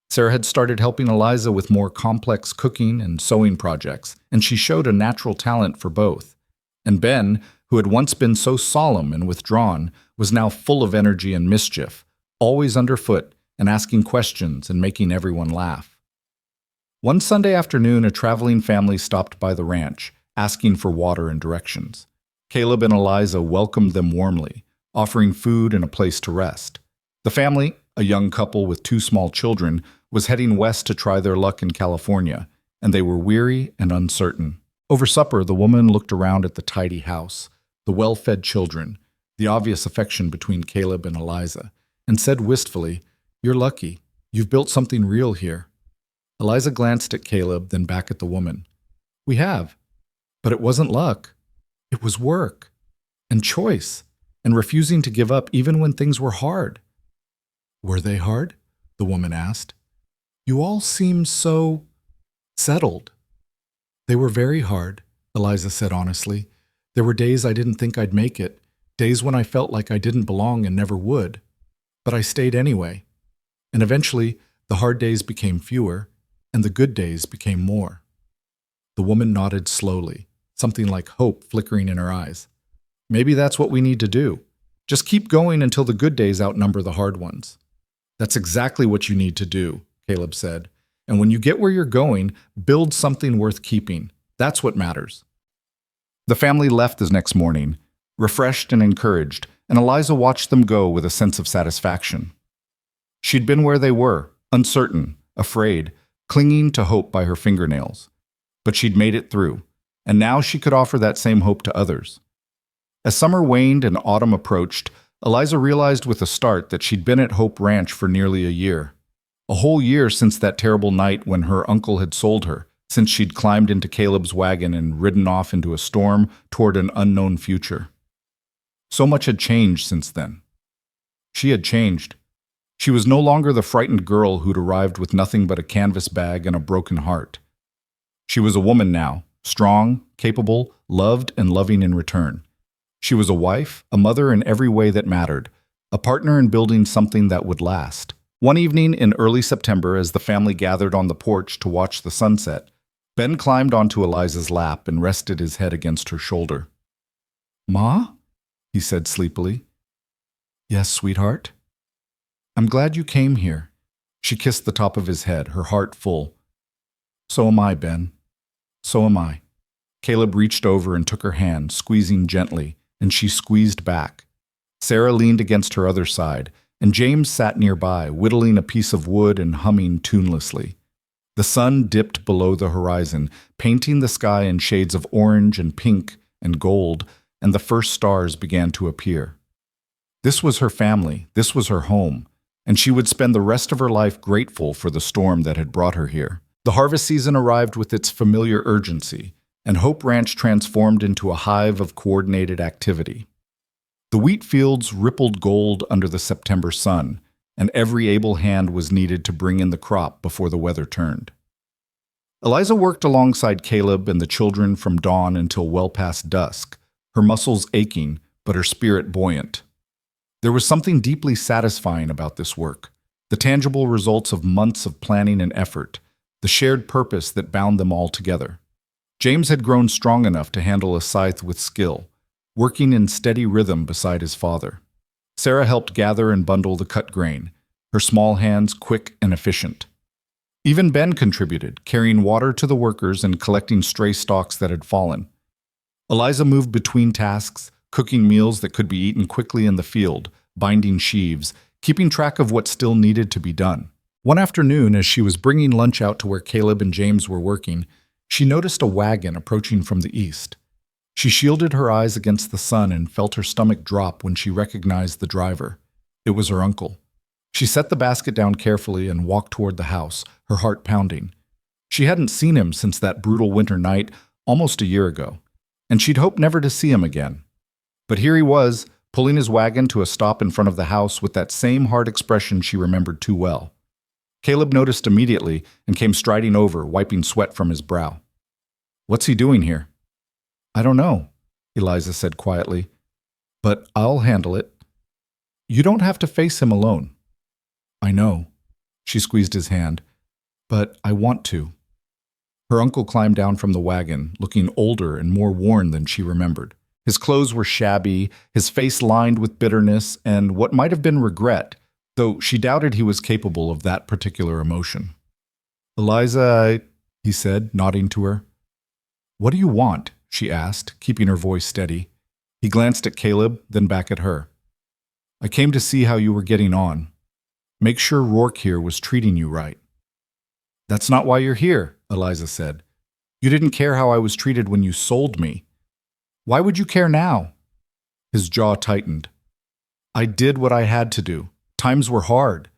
Sarah had started helping Eliza with more complex cooking and sewing projects, and she showed a natural talent for both. And Ben, who had once been so solemn and withdrawn, was now full of energy and mischief, always underfoot and asking questions and making everyone laugh. One Sunday afternoon, a traveling family stopped by the ranch, asking for water and directions. Caleb and Eliza welcomed them warmly, offering food and a place to rest. The family, a young couple with 2 small children, was heading west to try their luck in California, and they were weary and uncertain. Over supper, the woman looked around at the tidy house, the well-fed children, the obvious affection between Caleb and Eliza, and said wistfully, "You're lucky. You've built something real here." Eliza glanced at Caleb, then back at the woman. "We have. But it wasn't luck. It was work, and choice, and refusing to give up even when things were hard." "Were they hard?" the woman asked. You all seem so settled. They were very hard, Eliza said honestly. There were days I didn't think I'd make it, days when I felt like I didn't belong and never would. But I stayed anyway. And eventually, the hard days became fewer, and the good days became more. The woman nodded slowly, something like hope flickering in her eyes. Maybe that's what we need to do. Just keep going until the good days outnumber the hard ones. That's exactly what you need to do, Caleb said. And when you get where you're going, build something worth keeping. That's what matters. The family left the next morning, refreshed and encouraged, and Eliza watched them go with a sense of satisfaction. She'd been where they were, uncertain, afraid, clinging to hope by her fingernails. But she'd made it through, and now she could offer that same hope to others. As summer waned and autumn approached, Eliza realized with a start that she'd been at Hope Ranch for nearly a year. A whole year since that terrible night when her uncle had sold her, since she'd climbed into Caleb's wagon and ridden off into a storm toward an unknown future. So much had changed since then. She had changed. She was no longer the frightened girl who'd arrived with nothing but a canvas bag and a broken heart. She was a woman now, strong, capable, loved and loving in return. She was a wife, a mother in every way that mattered, a partner in building something that would last. One evening in early September, as the family gathered on the porch to watch the sunset, Ben climbed onto Eliza's lap and rested his head against her shoulder. "Ma?" he said sleepily. "Yes, sweetheart?" "I'm glad you came here." She kissed the top of his head, her heart full. "So am I, Ben. So am I." Caleb reached over and took her hand, squeezing gently, and she squeezed back. Sarah leaned against her other side, and James sat nearby, whittling a piece of wood and humming tunelessly. The sun dipped below the horizon, painting the sky in shades of orange and pink and gold, and the first stars began to appear. This was her family, this was her home, and she would spend the rest of her life grateful for the storm that had brought her here. The harvest season arrived with its familiar urgency, and Hope Ranch transformed into a hive of coordinated activity. The wheat fields rippled gold under the September sun, and every able hand was needed to bring in the crop before the weather turned. Eliza worked alongside Caleb and the children from dawn until well past dusk, her muscles aching, but her spirit buoyant. There was something deeply satisfying about this work, the tangible results of months of planning and effort, the shared purpose that bound them all together. James had grown strong enough to handle a scythe with skill, working in steady rhythm beside his father. Sarah helped gather and bundle the cut grain, her small hands quick and efficient. Even Ben contributed, carrying water to the workers and collecting stray stalks that had fallen. Eliza moved between tasks, cooking meals that could be eaten quickly in the field, binding sheaves, keeping track of what still needed to be done. One afternoon, as she was bringing lunch out to where Caleb and James were working, she noticed a wagon approaching from the east. She shielded her eyes against the sun and felt her stomach drop when she recognized the driver. It was her uncle. She set the basket down carefully and walked toward the house, her heart pounding. She hadn't seen him since that brutal winter night almost a year ago, and she'd hoped never to see him again. But here he was, pulling his wagon to a stop in front of the house with that same hard expression she remembered too well. Caleb noticed immediately and came striding over, wiping sweat from his brow. "What's he doing here?" "I don't know," Eliza said quietly, "but I'll handle it." "You don't have to face him alone." "I know." She squeezed his hand. "But I want to." Her uncle climbed down from the wagon, looking older and more worn than she remembered. His clothes were shabby, his face lined with bitterness and what might have been regret, though she doubted he was capable of that particular emotion. "Eliza," he said, nodding to her. "What do you want?" she asked, keeping her voice steady. He glanced at Caleb, then back at her. "I came to see how you were getting on. Make sure Rourke here was treating you right." "That's not why you're here," Eliza said. "You didn't care how I was treated when you sold me. Why would you care now?" His jaw tightened. "I did what I had to do. Times were hard."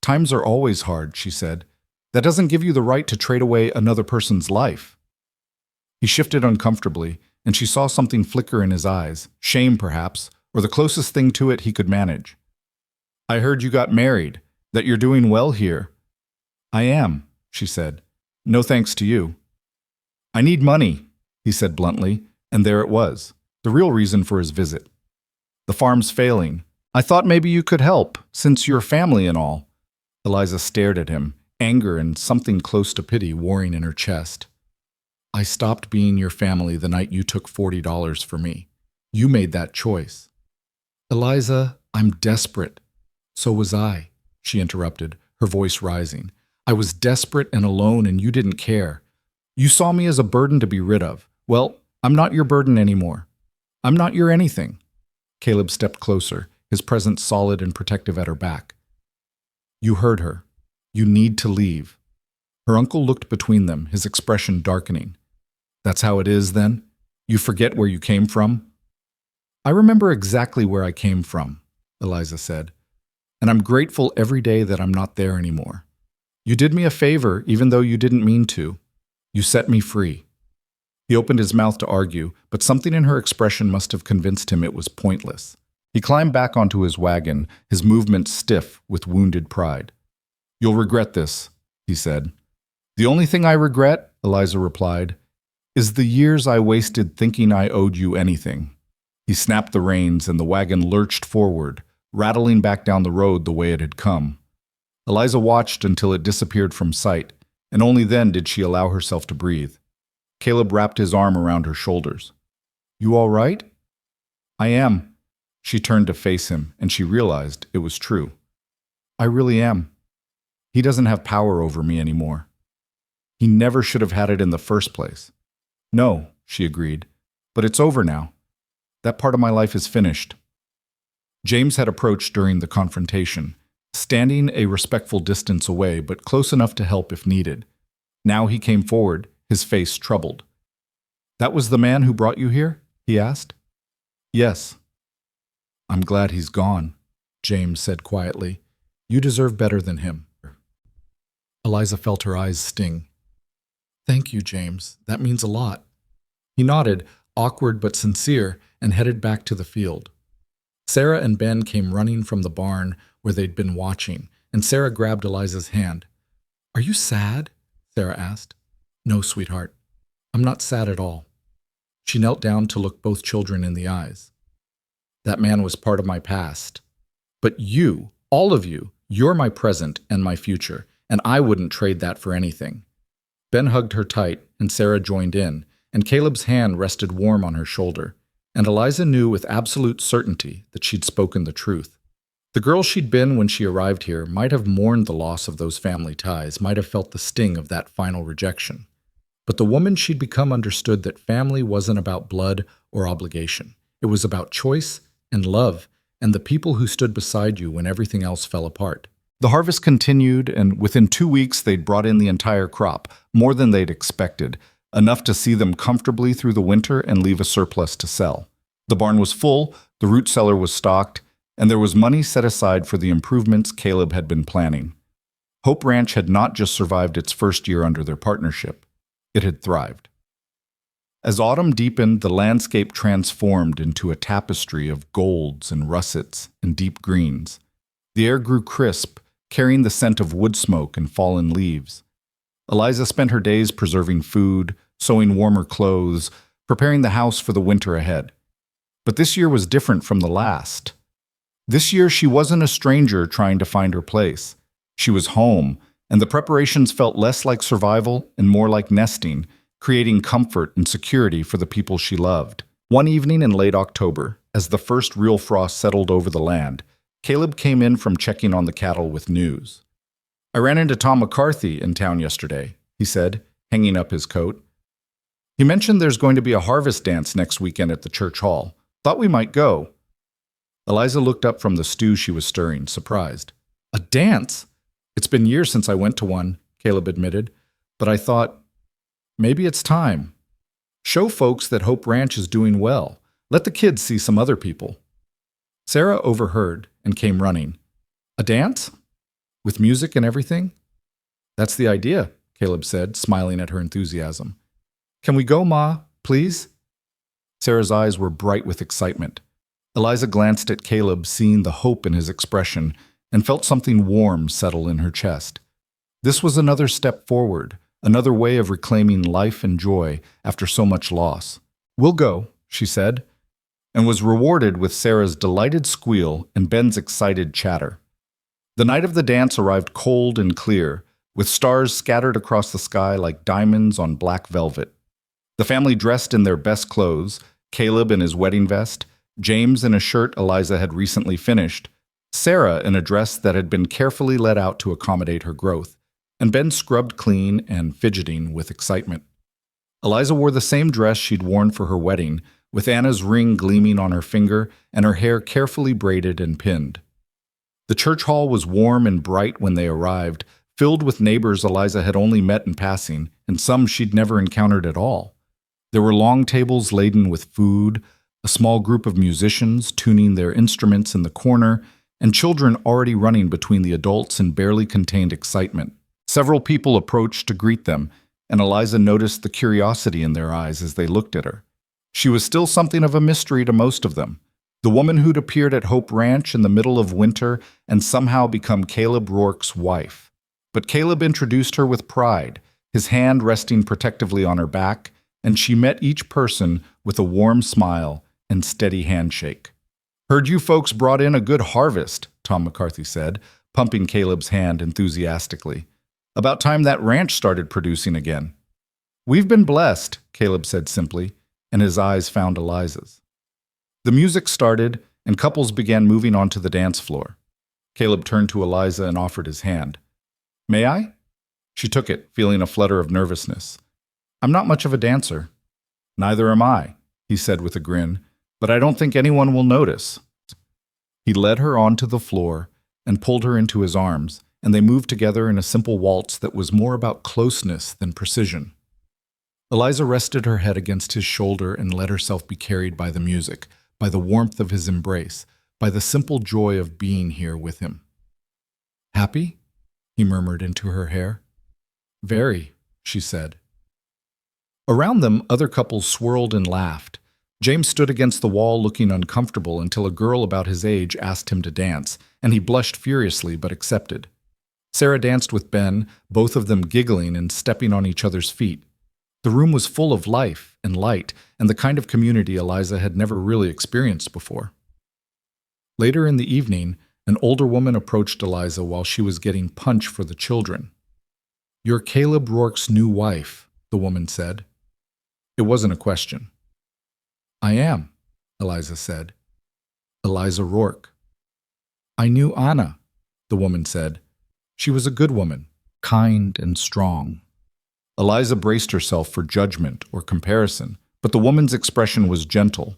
"Times are always hard," she said. "That doesn't give you the right to trade away another person's life." He shifted uncomfortably, and she saw something flicker in his eyes, shame perhaps, or the closest thing to it he could manage. "I heard you got married, that you're doing well here." I am, she said. No thanks to you. I need money, he said bluntly, and there it was, the real reason for his visit. The farm's failing. I thought maybe you could help, since you're family and all. Eliza stared at him, anger and something close to pity warring in her chest. I stopped being your family the night you took $40 for me. You made that choice. Eliza, I'm desperate. So was I, she interrupted, her voice rising. I was desperate and alone and you didn't care. You saw me as a burden to be rid of. Well, I'm not your burden anymore. I'm not your anything. Caleb stepped closer, his presence solid and protective at her back. You heard her. You need to leave. Her uncle looked between them, his expression darkening. That's how it is, then? You forget where you came from? I remember exactly where I came from, Eliza said, and I'm grateful every day that I'm not there anymore. You did me a favor, even though you didn't mean to. You set me free. He opened his mouth to argue, but something in her expression must have convinced him it was pointless. He climbed back onto his wagon, his movements stiff with wounded pride. You'll regret this, he said. The only thing I regret, Eliza replied, is the years I wasted thinking I owed you anything. He snapped the reins and the wagon lurched forward, rattling back down the road the way it had come. Eliza watched until it disappeared from sight, and only then did she allow herself to breathe. Caleb wrapped his arm around her shoulders. You all right? I am. She turned to face him, and she realized it was true. I really am. He doesn't have power over me anymore. He never should have had it in the first place. No, she agreed, but it's over now. That part of my life is finished. James had approached during the confrontation, standing a respectful distance away but close enough to help if needed. Now he came forward, his face troubled. That was the man who brought you here? He asked. Yes. I'm glad he's gone, James said quietly. You deserve better than him. Eliza felt her eyes sting. Thank you, James. That means a lot. He nodded, awkward but sincere, and headed back to the field. Sarah and Ben came running from the barn where they'd been watching, and Sarah grabbed Eliza's hand. Are you sad? Sarah asked. No, sweetheart. I'm not sad at all. She knelt down to look both children in the eyes. That man was part of my past. But you, all of you, you're my present and my future, and I wouldn't trade that for anything. Ben hugged her tight, and Sarah joined in, and Caleb's hand rested warm on her shoulder, and Eliza knew with absolute certainty that she'd spoken the truth. The girl she'd been when she arrived here might have mourned the loss of those family ties, might have felt the sting of that final rejection. But the woman she'd become understood that family wasn't about blood or obligation. It was about choice and love and the people who stood beside you when everything else fell apart. The harvest continued, and within 2 weeks they'd brought in the entire crop, more than they'd expected, enough to see them comfortably through the winter and leave a surplus to sell. The barn was full, the root cellar was stocked, and there was money set aside for the improvements Caleb had been planning. Hope Ranch had not just survived its first year under their partnership. It had thrived. As autumn deepened, the landscape transformed into a tapestry of golds and russets and deep greens. The air grew crisp, carrying the scent of wood smoke and fallen leaves. Eliza spent her days preserving food, sewing warmer clothes, preparing the house for the winter ahead. But this year was different from the last. This year she wasn't a stranger trying to find her place. She was home, and the preparations felt less like survival and more like nesting, creating comfort and security for the people she loved. One evening in late October, as the first real frost settled over the land, Caleb came in from checking on the cattle with news. I ran into Tom McCarthy in town yesterday, he said, hanging up his coat. He mentioned there's going to be a harvest dance next weekend at the church hall. Thought we might go. Eliza looked up from the stew she was stirring, surprised. A dance? It's been years since I went to one, Caleb admitted, but I thought, maybe it's time. Show folks that Hope Ranch is doing well. Let the kids see some other people. Sarah overheard and came running. A dance? With music and everything? That's the idea, Caleb said, smiling at her enthusiasm. Can we go, Ma, please? Sarah's eyes were bright with excitement. Eliza glanced at Caleb, seeing the hope in his expression, and felt something warm settle in her chest. This was another step forward, another way of reclaiming life and joy after so much loss. "We'll go," she said, and was rewarded with Sarah's delighted squeal and Ben's excited chatter. The night of the dance arrived cold and clear, with stars scattered across the sky like diamonds on black velvet. The family dressed in their best clothes, Caleb in his wedding vest, James in a shirt Eliza had recently finished, Sarah in a dress that had been carefully let out to accommodate her growth, and Ben scrubbed clean and fidgeting with excitement. Eliza wore the same dress she'd worn for her wedding, with Anna's ring gleaming on her finger and her hair carefully braided and pinned. The church hall was warm and bright when they arrived, filled with neighbors Eliza had only met in passing, and some she'd never encountered at all. There were long tables laden with food, a small group of musicians tuning their instruments in the corner, and children already running between the adults in barely contained excitement. Several people approached to greet them, and Eliza noticed the curiosity in their eyes as they looked at her. She was still something of a mystery to most of them. The woman who'd appeared at Hope Ranch in the middle of winter and somehow become Caleb Rourke's wife. But Caleb introduced her with pride, his hand resting protectively on her back, and she met each person with a warm smile and steady handshake. "Heard you folks brought in a good harvest," Tom McCarthy said, pumping Caleb's hand enthusiastically. "About time that ranch started producing again." "We've been blessed," Caleb said simply, and his eyes found Eliza's. The music started, and couples began moving onto the dance floor. Caleb turned to Eliza and offered his hand. "May I?" She took it, feeling a flutter of nervousness. "I'm not much of a dancer." "Neither am I," he said with a grin, "but I don't think anyone will notice." He led her onto the floor and pulled her into his arms, and they moved together in a simple waltz that was more about closeness than precision. Eliza rested her head against his shoulder and let herself be carried by the music, by the warmth of his embrace, by the simple joy of being here with him. "Happy?" he murmured into her hair. "Very," she said. Around them, other couples swirled and laughed. James stood against the wall looking uncomfortable until a girl about his age asked him to dance, and he blushed furiously but accepted. Sarah danced with Ben, both of them giggling and stepping on each other's feet. The room was full of life and light, and the kind of community Eliza had never really experienced before. Later in the evening, an older woman approached Eliza while she was getting punch for the children. "You're Caleb Rourke's new wife," the woman said. It wasn't a question. "I am," Eliza said. "Eliza Rourke." "I knew Anna," the woman said. "She was a good woman, kind and strong." Eliza braced herself for judgment or comparison, but the woman's expression was gentle.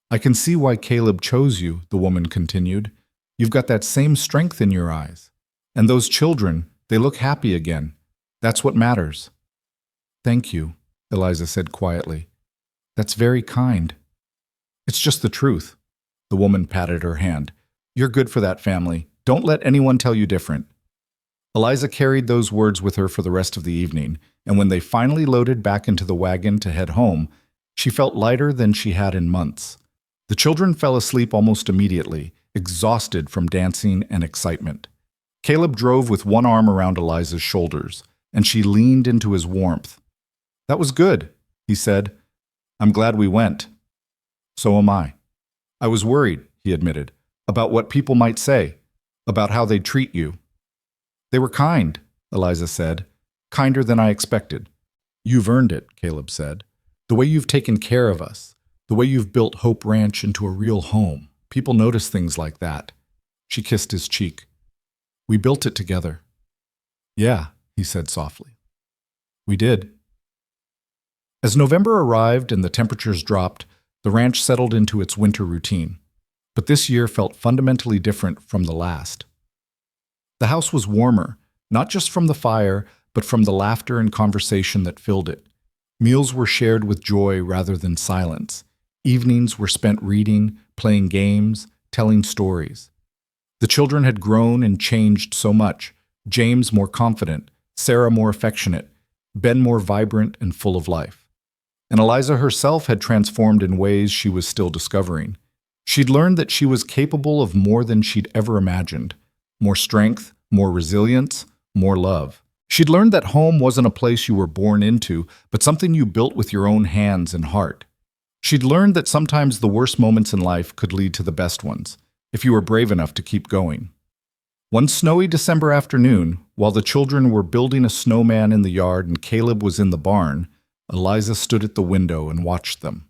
"I can see why Caleb chose you," the woman continued. "You've got that same strength in your eyes. And those children, they look happy again. That's what matters." "Thank you," Eliza said quietly. "That's very kind." "It's just the truth." The woman patted her hand. "You're good for that family. Don't let anyone tell you different." Eliza carried those words with her for the rest of the evening, and when they finally loaded back into the wagon to head home, she felt lighter than she had in months. The children fell asleep almost immediately, exhausted from dancing and excitement. Caleb drove with one arm around Eliza's shoulders, and she leaned into his warmth. "That was good," he said. "I'm glad we went." "So am I." "I was worried," he admitted, "about what people might say, about how they'd treat you." "They were kind," Eliza said, "kinder than I expected." "You've earned it," Caleb said. "The way you've taken care of us, the way you've built Hope Ranch into a real home. People notice things like that." She kissed his cheek. "We built it together." "Yeah," he said softly. "We did." As November arrived and the temperatures dropped, the ranch settled into its winter routine. But this year felt fundamentally different from the last. The house was warmer, not just from the fire, but from the laughter and conversation that filled it. Meals were shared with joy rather than silence. Evenings were spent reading, playing games, telling stories. The children had grown and changed so much. James more confident, Sarah more affectionate, Ben more vibrant and full of life. And Eliza herself had transformed in ways she was still discovering. She'd learned that she was capable of more than she'd ever imagined. More strength, more resilience, more love. She'd learned that home wasn't a place you were born into, but something you built with your own hands and heart. She'd learned that sometimes the worst moments in life could lead to the best ones, if you were brave enough to keep going. One snowy December afternoon, while the children were building a snowman in the yard and Caleb was in the barn, Eliza stood at the window and watched them.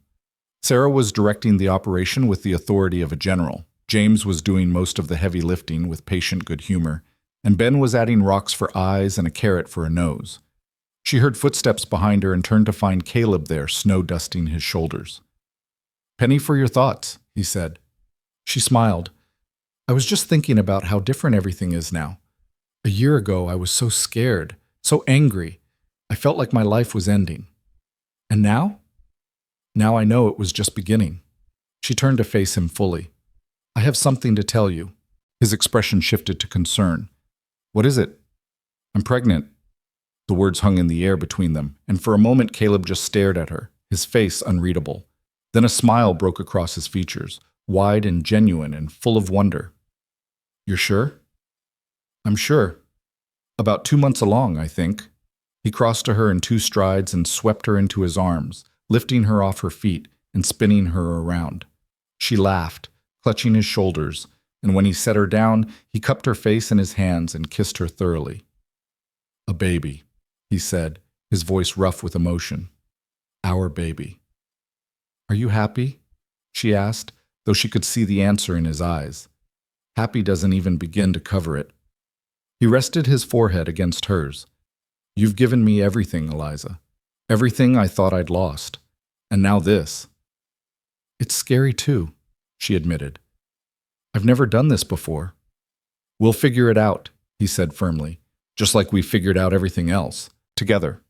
Sarah was directing the operation with the authority of a general. James was doing most of the heavy lifting with patient good humor, and Ben was adding rocks for eyes and a carrot for a nose. She heard footsteps behind her and turned to find Caleb there, snow dusting his shoulders. "Penny for your thoughts," he said. She smiled. "I was just thinking about how different everything is now. A year ago, I was so scared, so angry. I felt like my life was ending. And now? Now I know it was just beginning." She turned to face him fully. "I have something to tell you." His expression shifted to concern. "What is it?" "I'm pregnant." The words hung in the air between them, and for a moment Caleb just stared at her, his face unreadable. Then a smile broke across his features, wide and genuine and full of wonder. "You're sure?" "I'm sure. About 2 months along, I think." He crossed to her in 2 strides and swept her into his arms, lifting her off her feet and spinning her around. She laughed, clutching his shoulders, and when he set her down, he cupped her face in his hands and kissed her thoroughly. "A baby," he said, his voice rough with emotion. "Our baby." "Are you happy?" she asked, though she could see the answer in his eyes. Happy doesn't even begin to cover it. He rested his forehead against hers. "You've given me everything, Eliza. Everything I thought I'd lost. And now this." "It's scary too," she admitted. "I've never done this before." "We'll figure it out," he said firmly, "just like we figured out everything else, together."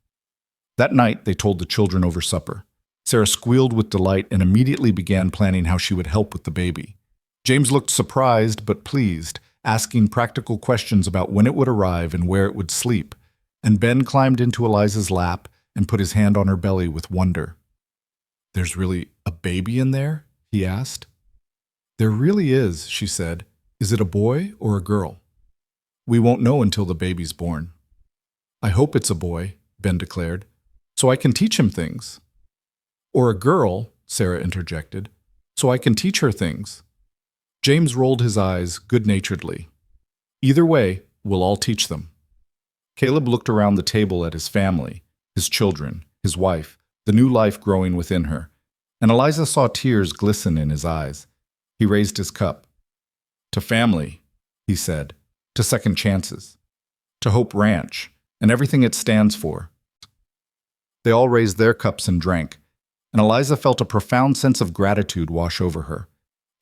That night, they told the children over supper. Sarah squealed with delight and immediately began planning how she would help with the baby. James looked surprised but pleased, asking practical questions about when it would arrive and where it would sleep, and Ben climbed into Eliza's lap and put his hand on her belly with wonder. "There's really a baby in there?" he asked. "There really is," she said. "Is it a boy or a girl?" "We won't know until the baby's born." "I hope it's a boy," Ben declared, "so I can teach him things." "Or a girl," Sarah interjected, "so I can teach her things." James rolled his eyes good-naturedly. "Either way, we'll all teach them." Caleb looked around the table at his family, his children, his wife, the new life growing within her, and Eliza saw tears glisten in his eyes. He raised his cup. "To family," he said, "to second chances, to Hope Ranch, and everything it stands for." They all raised their cups and drank, and Eliza felt a profound sense of gratitude wash over her.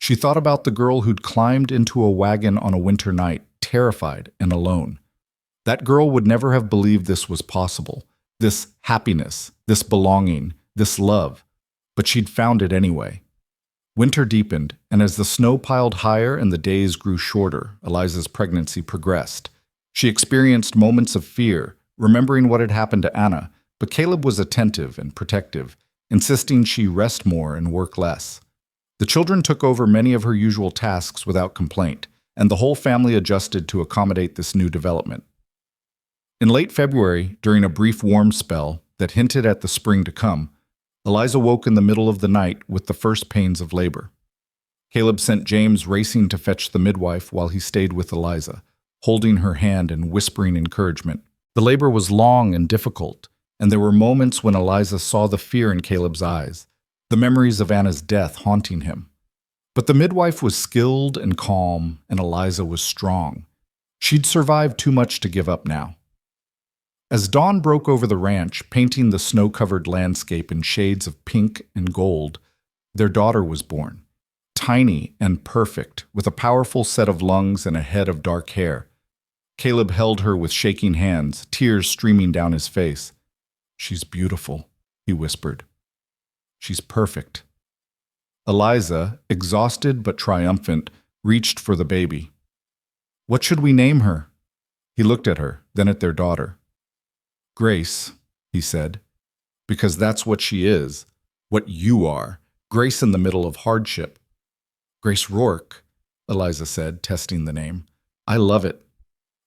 She thought about the girl who'd climbed into a wagon on a winter night, terrified and alone. That girl would never have believed this was possible, this happiness, this belonging, this love, but she'd found it anyway. Winter deepened, and as the snow piled higher and the days grew shorter, Eliza's pregnancy progressed. She experienced moments of fear, remembering what had happened to Anna, but Caleb was attentive and protective, insisting she rest more and work less. The children took over many of her usual tasks without complaint, and the whole family adjusted to accommodate this new development. In late February, during a brief warm spell that hinted at the spring to come, Eliza woke in the middle of the night with the first pains of labor. Caleb sent James racing to fetch the midwife while he stayed with Eliza, holding her hand and whispering encouragement. The labor was long and difficult, and there were moments when Eliza saw the fear in Caleb's eyes, the memories of Anna's death haunting him. But the midwife was skilled and calm, and Eliza was strong. She'd survived too much to give up now. As dawn broke over the ranch, painting the snow-covered landscape in shades of pink and gold, their daughter was born. Tiny and perfect, with a powerful set of lungs and a head of dark hair. Caleb held her with shaking hands, tears streaming down his face. "She's beautiful," he whispered. "She's perfect." Eliza, exhausted but triumphant, reached for the baby. "What should we name her?" He looked at her, then at their daughter. "Grace," he said, "because that's what she is, what you are, Grace in the middle of hardship." "Grace Rourke," Eliza said, testing the name. "I love it."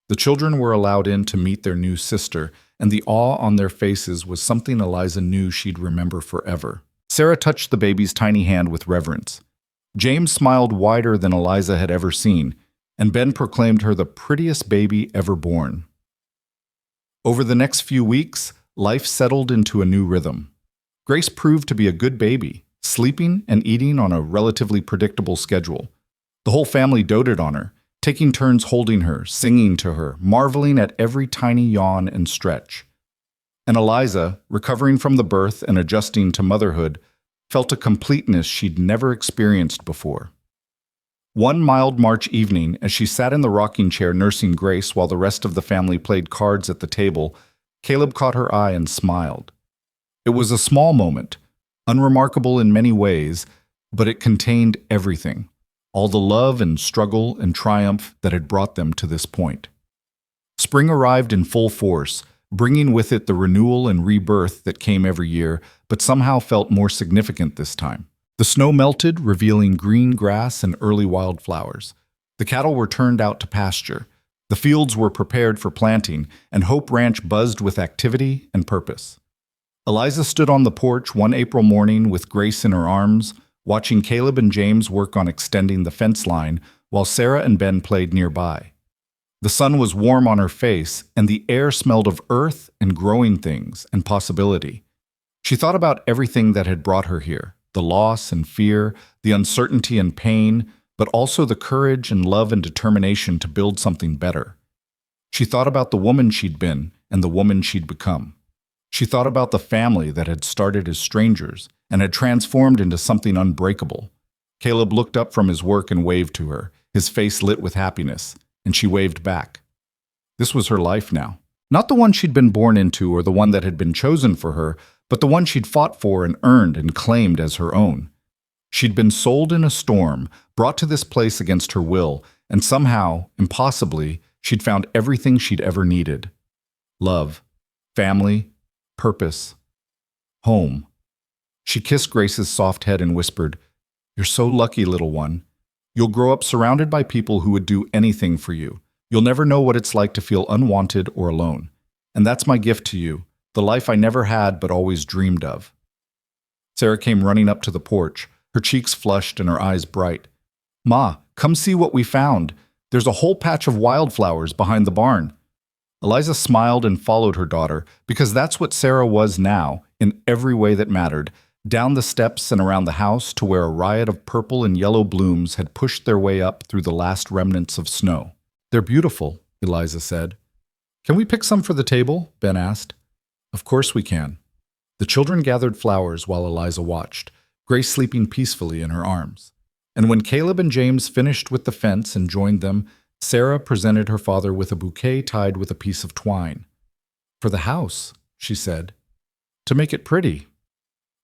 The children were allowed in to meet their new sister, and the awe on their faces was something Eliza knew she'd remember forever. Sarah touched the baby's tiny hand with reverence. James smiled wider than Eliza had ever seen, and Ben proclaimed her the prettiest baby ever born. Over the next few weeks, life settled into a new rhythm. Grace proved to be a good baby, sleeping and eating on a relatively predictable schedule. The whole family doted on her, taking turns holding her, singing to her, marveling at every tiny yawn and stretch. And Eliza, recovering from the birth and adjusting to motherhood, felt a completeness she'd never experienced before. One mild March evening, as she sat in the rocking chair nursing Grace while the rest of the family played cards at the table, Caleb caught her eye and smiled. It was a small moment, unremarkable in many ways, but it contained everything, all the love and struggle and triumph that had brought them to this point. Spring arrived in full force, bringing with it the renewal and rebirth that came every year, but somehow felt more significant this time. The snow melted, revealing green grass and early wildflowers. The cattle were turned out to pasture. The fields were prepared for planting, and Hope Ranch buzzed with activity and purpose. Eliza stood on the porch one April morning with Grace in her arms, watching Caleb and James work on extending the fence line, while Sarah and Ben played nearby. The sun was warm on her face, and the air smelled of earth and growing things and possibility. She thought about everything that had brought her here, the loss and fear, the uncertainty and pain, but also the courage and love and determination to build something better. She thought about the woman she'd been and the woman she'd become. She thought about the family that had started as strangers and had transformed into something unbreakable. Caleb looked up from his work and waved to her, his face lit with happiness, and she waved back. This was her life now. Not the one she'd been born into or the one that had been chosen for her, but the one she'd fought for and earned and claimed as her own. She'd been sold in a storm, brought to this place against her will, and somehow, impossibly, she'd found everything she'd ever needed. Love, family, purpose, home. She kissed Grace's soft head and whispered, "You're so lucky, little one. You'll grow up surrounded by people who would do anything for you. You'll never know what it's like to feel unwanted or alone. And that's my gift to you, the life I never had but always dreamed of." Sarah came running up to the porch, her cheeks flushed and her eyes bright. "Ma, come see what we found. There's a whole patch of wildflowers behind the barn." Eliza smiled and followed her daughter, because that's what Sarah was now, in every way that mattered, down the steps and around the house to where a riot of purple and yellow blooms had pushed their way up through the last remnants of snow. "They're beautiful," Eliza said. "Can we pick some for the table?" Ben asked. "Of course we can." The children gathered flowers while Eliza watched, Grace sleeping peacefully in her arms. And when Caleb and James finished with the fence and joined them, Sarah presented her father with a bouquet tied with a piece of twine. "For the house," she said, "to make it pretty."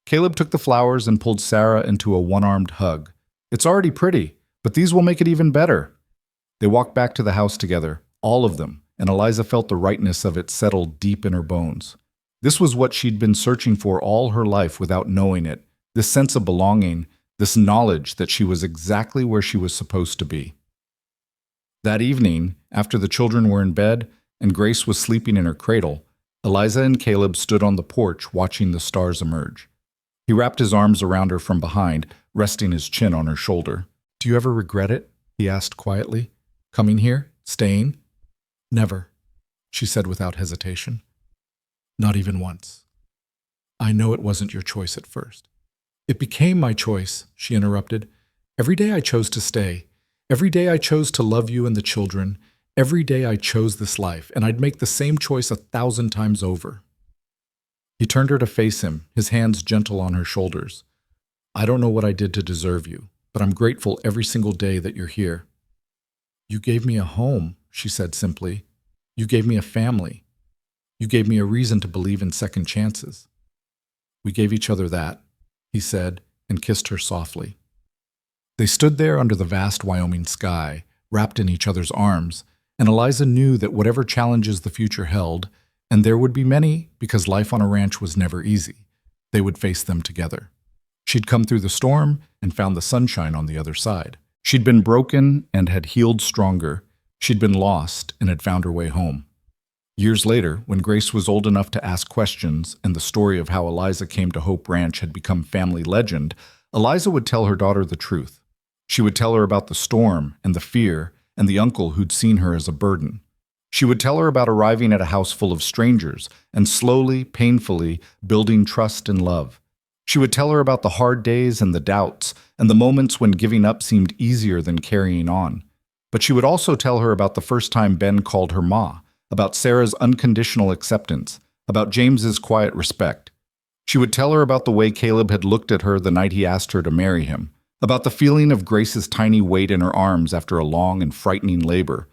Caleb took the flowers and pulled Sarah into a one-armed hug. "It's already pretty, but these will make it even better." They walked back to the house together, all of them, and Eliza felt the rightness of it settle deep in her bones. This was what she'd been searching for all her life without knowing it, this sense of belonging, this knowledge that she was exactly where she was supposed to be. That evening, after the children were in bed and Grace was sleeping in her cradle, Eliza and Caleb stood on the porch watching the stars emerge. He wrapped his arms around her from behind, resting his chin on her shoulder. "Do you ever regret it?" he asked quietly. "Coming here? Staying?" "Never," she said without hesitation. "Not even once. I know it wasn't your choice at first." "It became my choice," she interrupted. "Every day I chose to stay. Every day I chose to love you and the children. Every day I chose this life, and I'd make the same choice 1,000 times over." He turned her to face him, his hands gentle on her shoulders. "I don't know what I did to deserve you, but I'm grateful every single day that you're here." "You gave me a home," she said simply. "You gave me a family. You gave me a reason to believe in second chances." "We gave each other that," he said, and kissed her softly. They stood there under the vast Wyoming sky, wrapped in each other's arms, and Eliza knew that whatever challenges the future held, and there would be many because life on a ranch was never easy, they would face them together. She'd come through the storm and found the sunshine on the other side. She'd been broken and had healed stronger, She'd been lost and had found her way home. Years later, when Grace was old enough to ask questions and the story of how Eliza came to Hope Ranch had become family legend, Eliza would tell her daughter the truth. She would tell her about the storm and the fear and the uncle who'd seen her as a burden. She would tell her about arriving at a house full of strangers and slowly, painfully building trust and love. She would tell her about the hard days and the doubts and the moments when giving up seemed easier than carrying on. But she would also tell her about the first time Ben called her Ma, about Sarah's unconditional acceptance, about James's quiet respect. She would tell her about the way Caleb had looked at her the night he asked her to marry him, about the feeling of Grace's tiny weight in her arms after a long and frightening labor,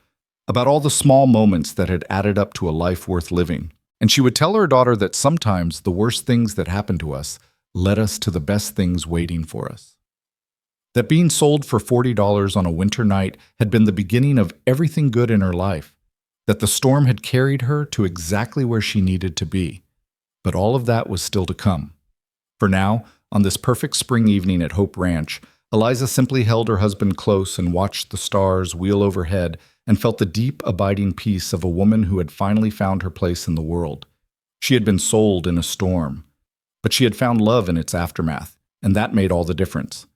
about all the small moments that had added up to a life worth living. And she would tell her daughter that sometimes the worst things that happen to us led us to the best things waiting for us. That being sold for $40 on a winter night had been the beginning of everything good in her life, that the storm had carried her to exactly where she needed to be. But all of that was still to come. For now, on this perfect spring evening at Hope Ranch, Eliza simply held her husband close and watched the stars wheel overhead and felt the deep, abiding peace of a woman who had finally found her place in the world. She had been sold in a storm, but she had found love in its aftermath, and that made all the difference.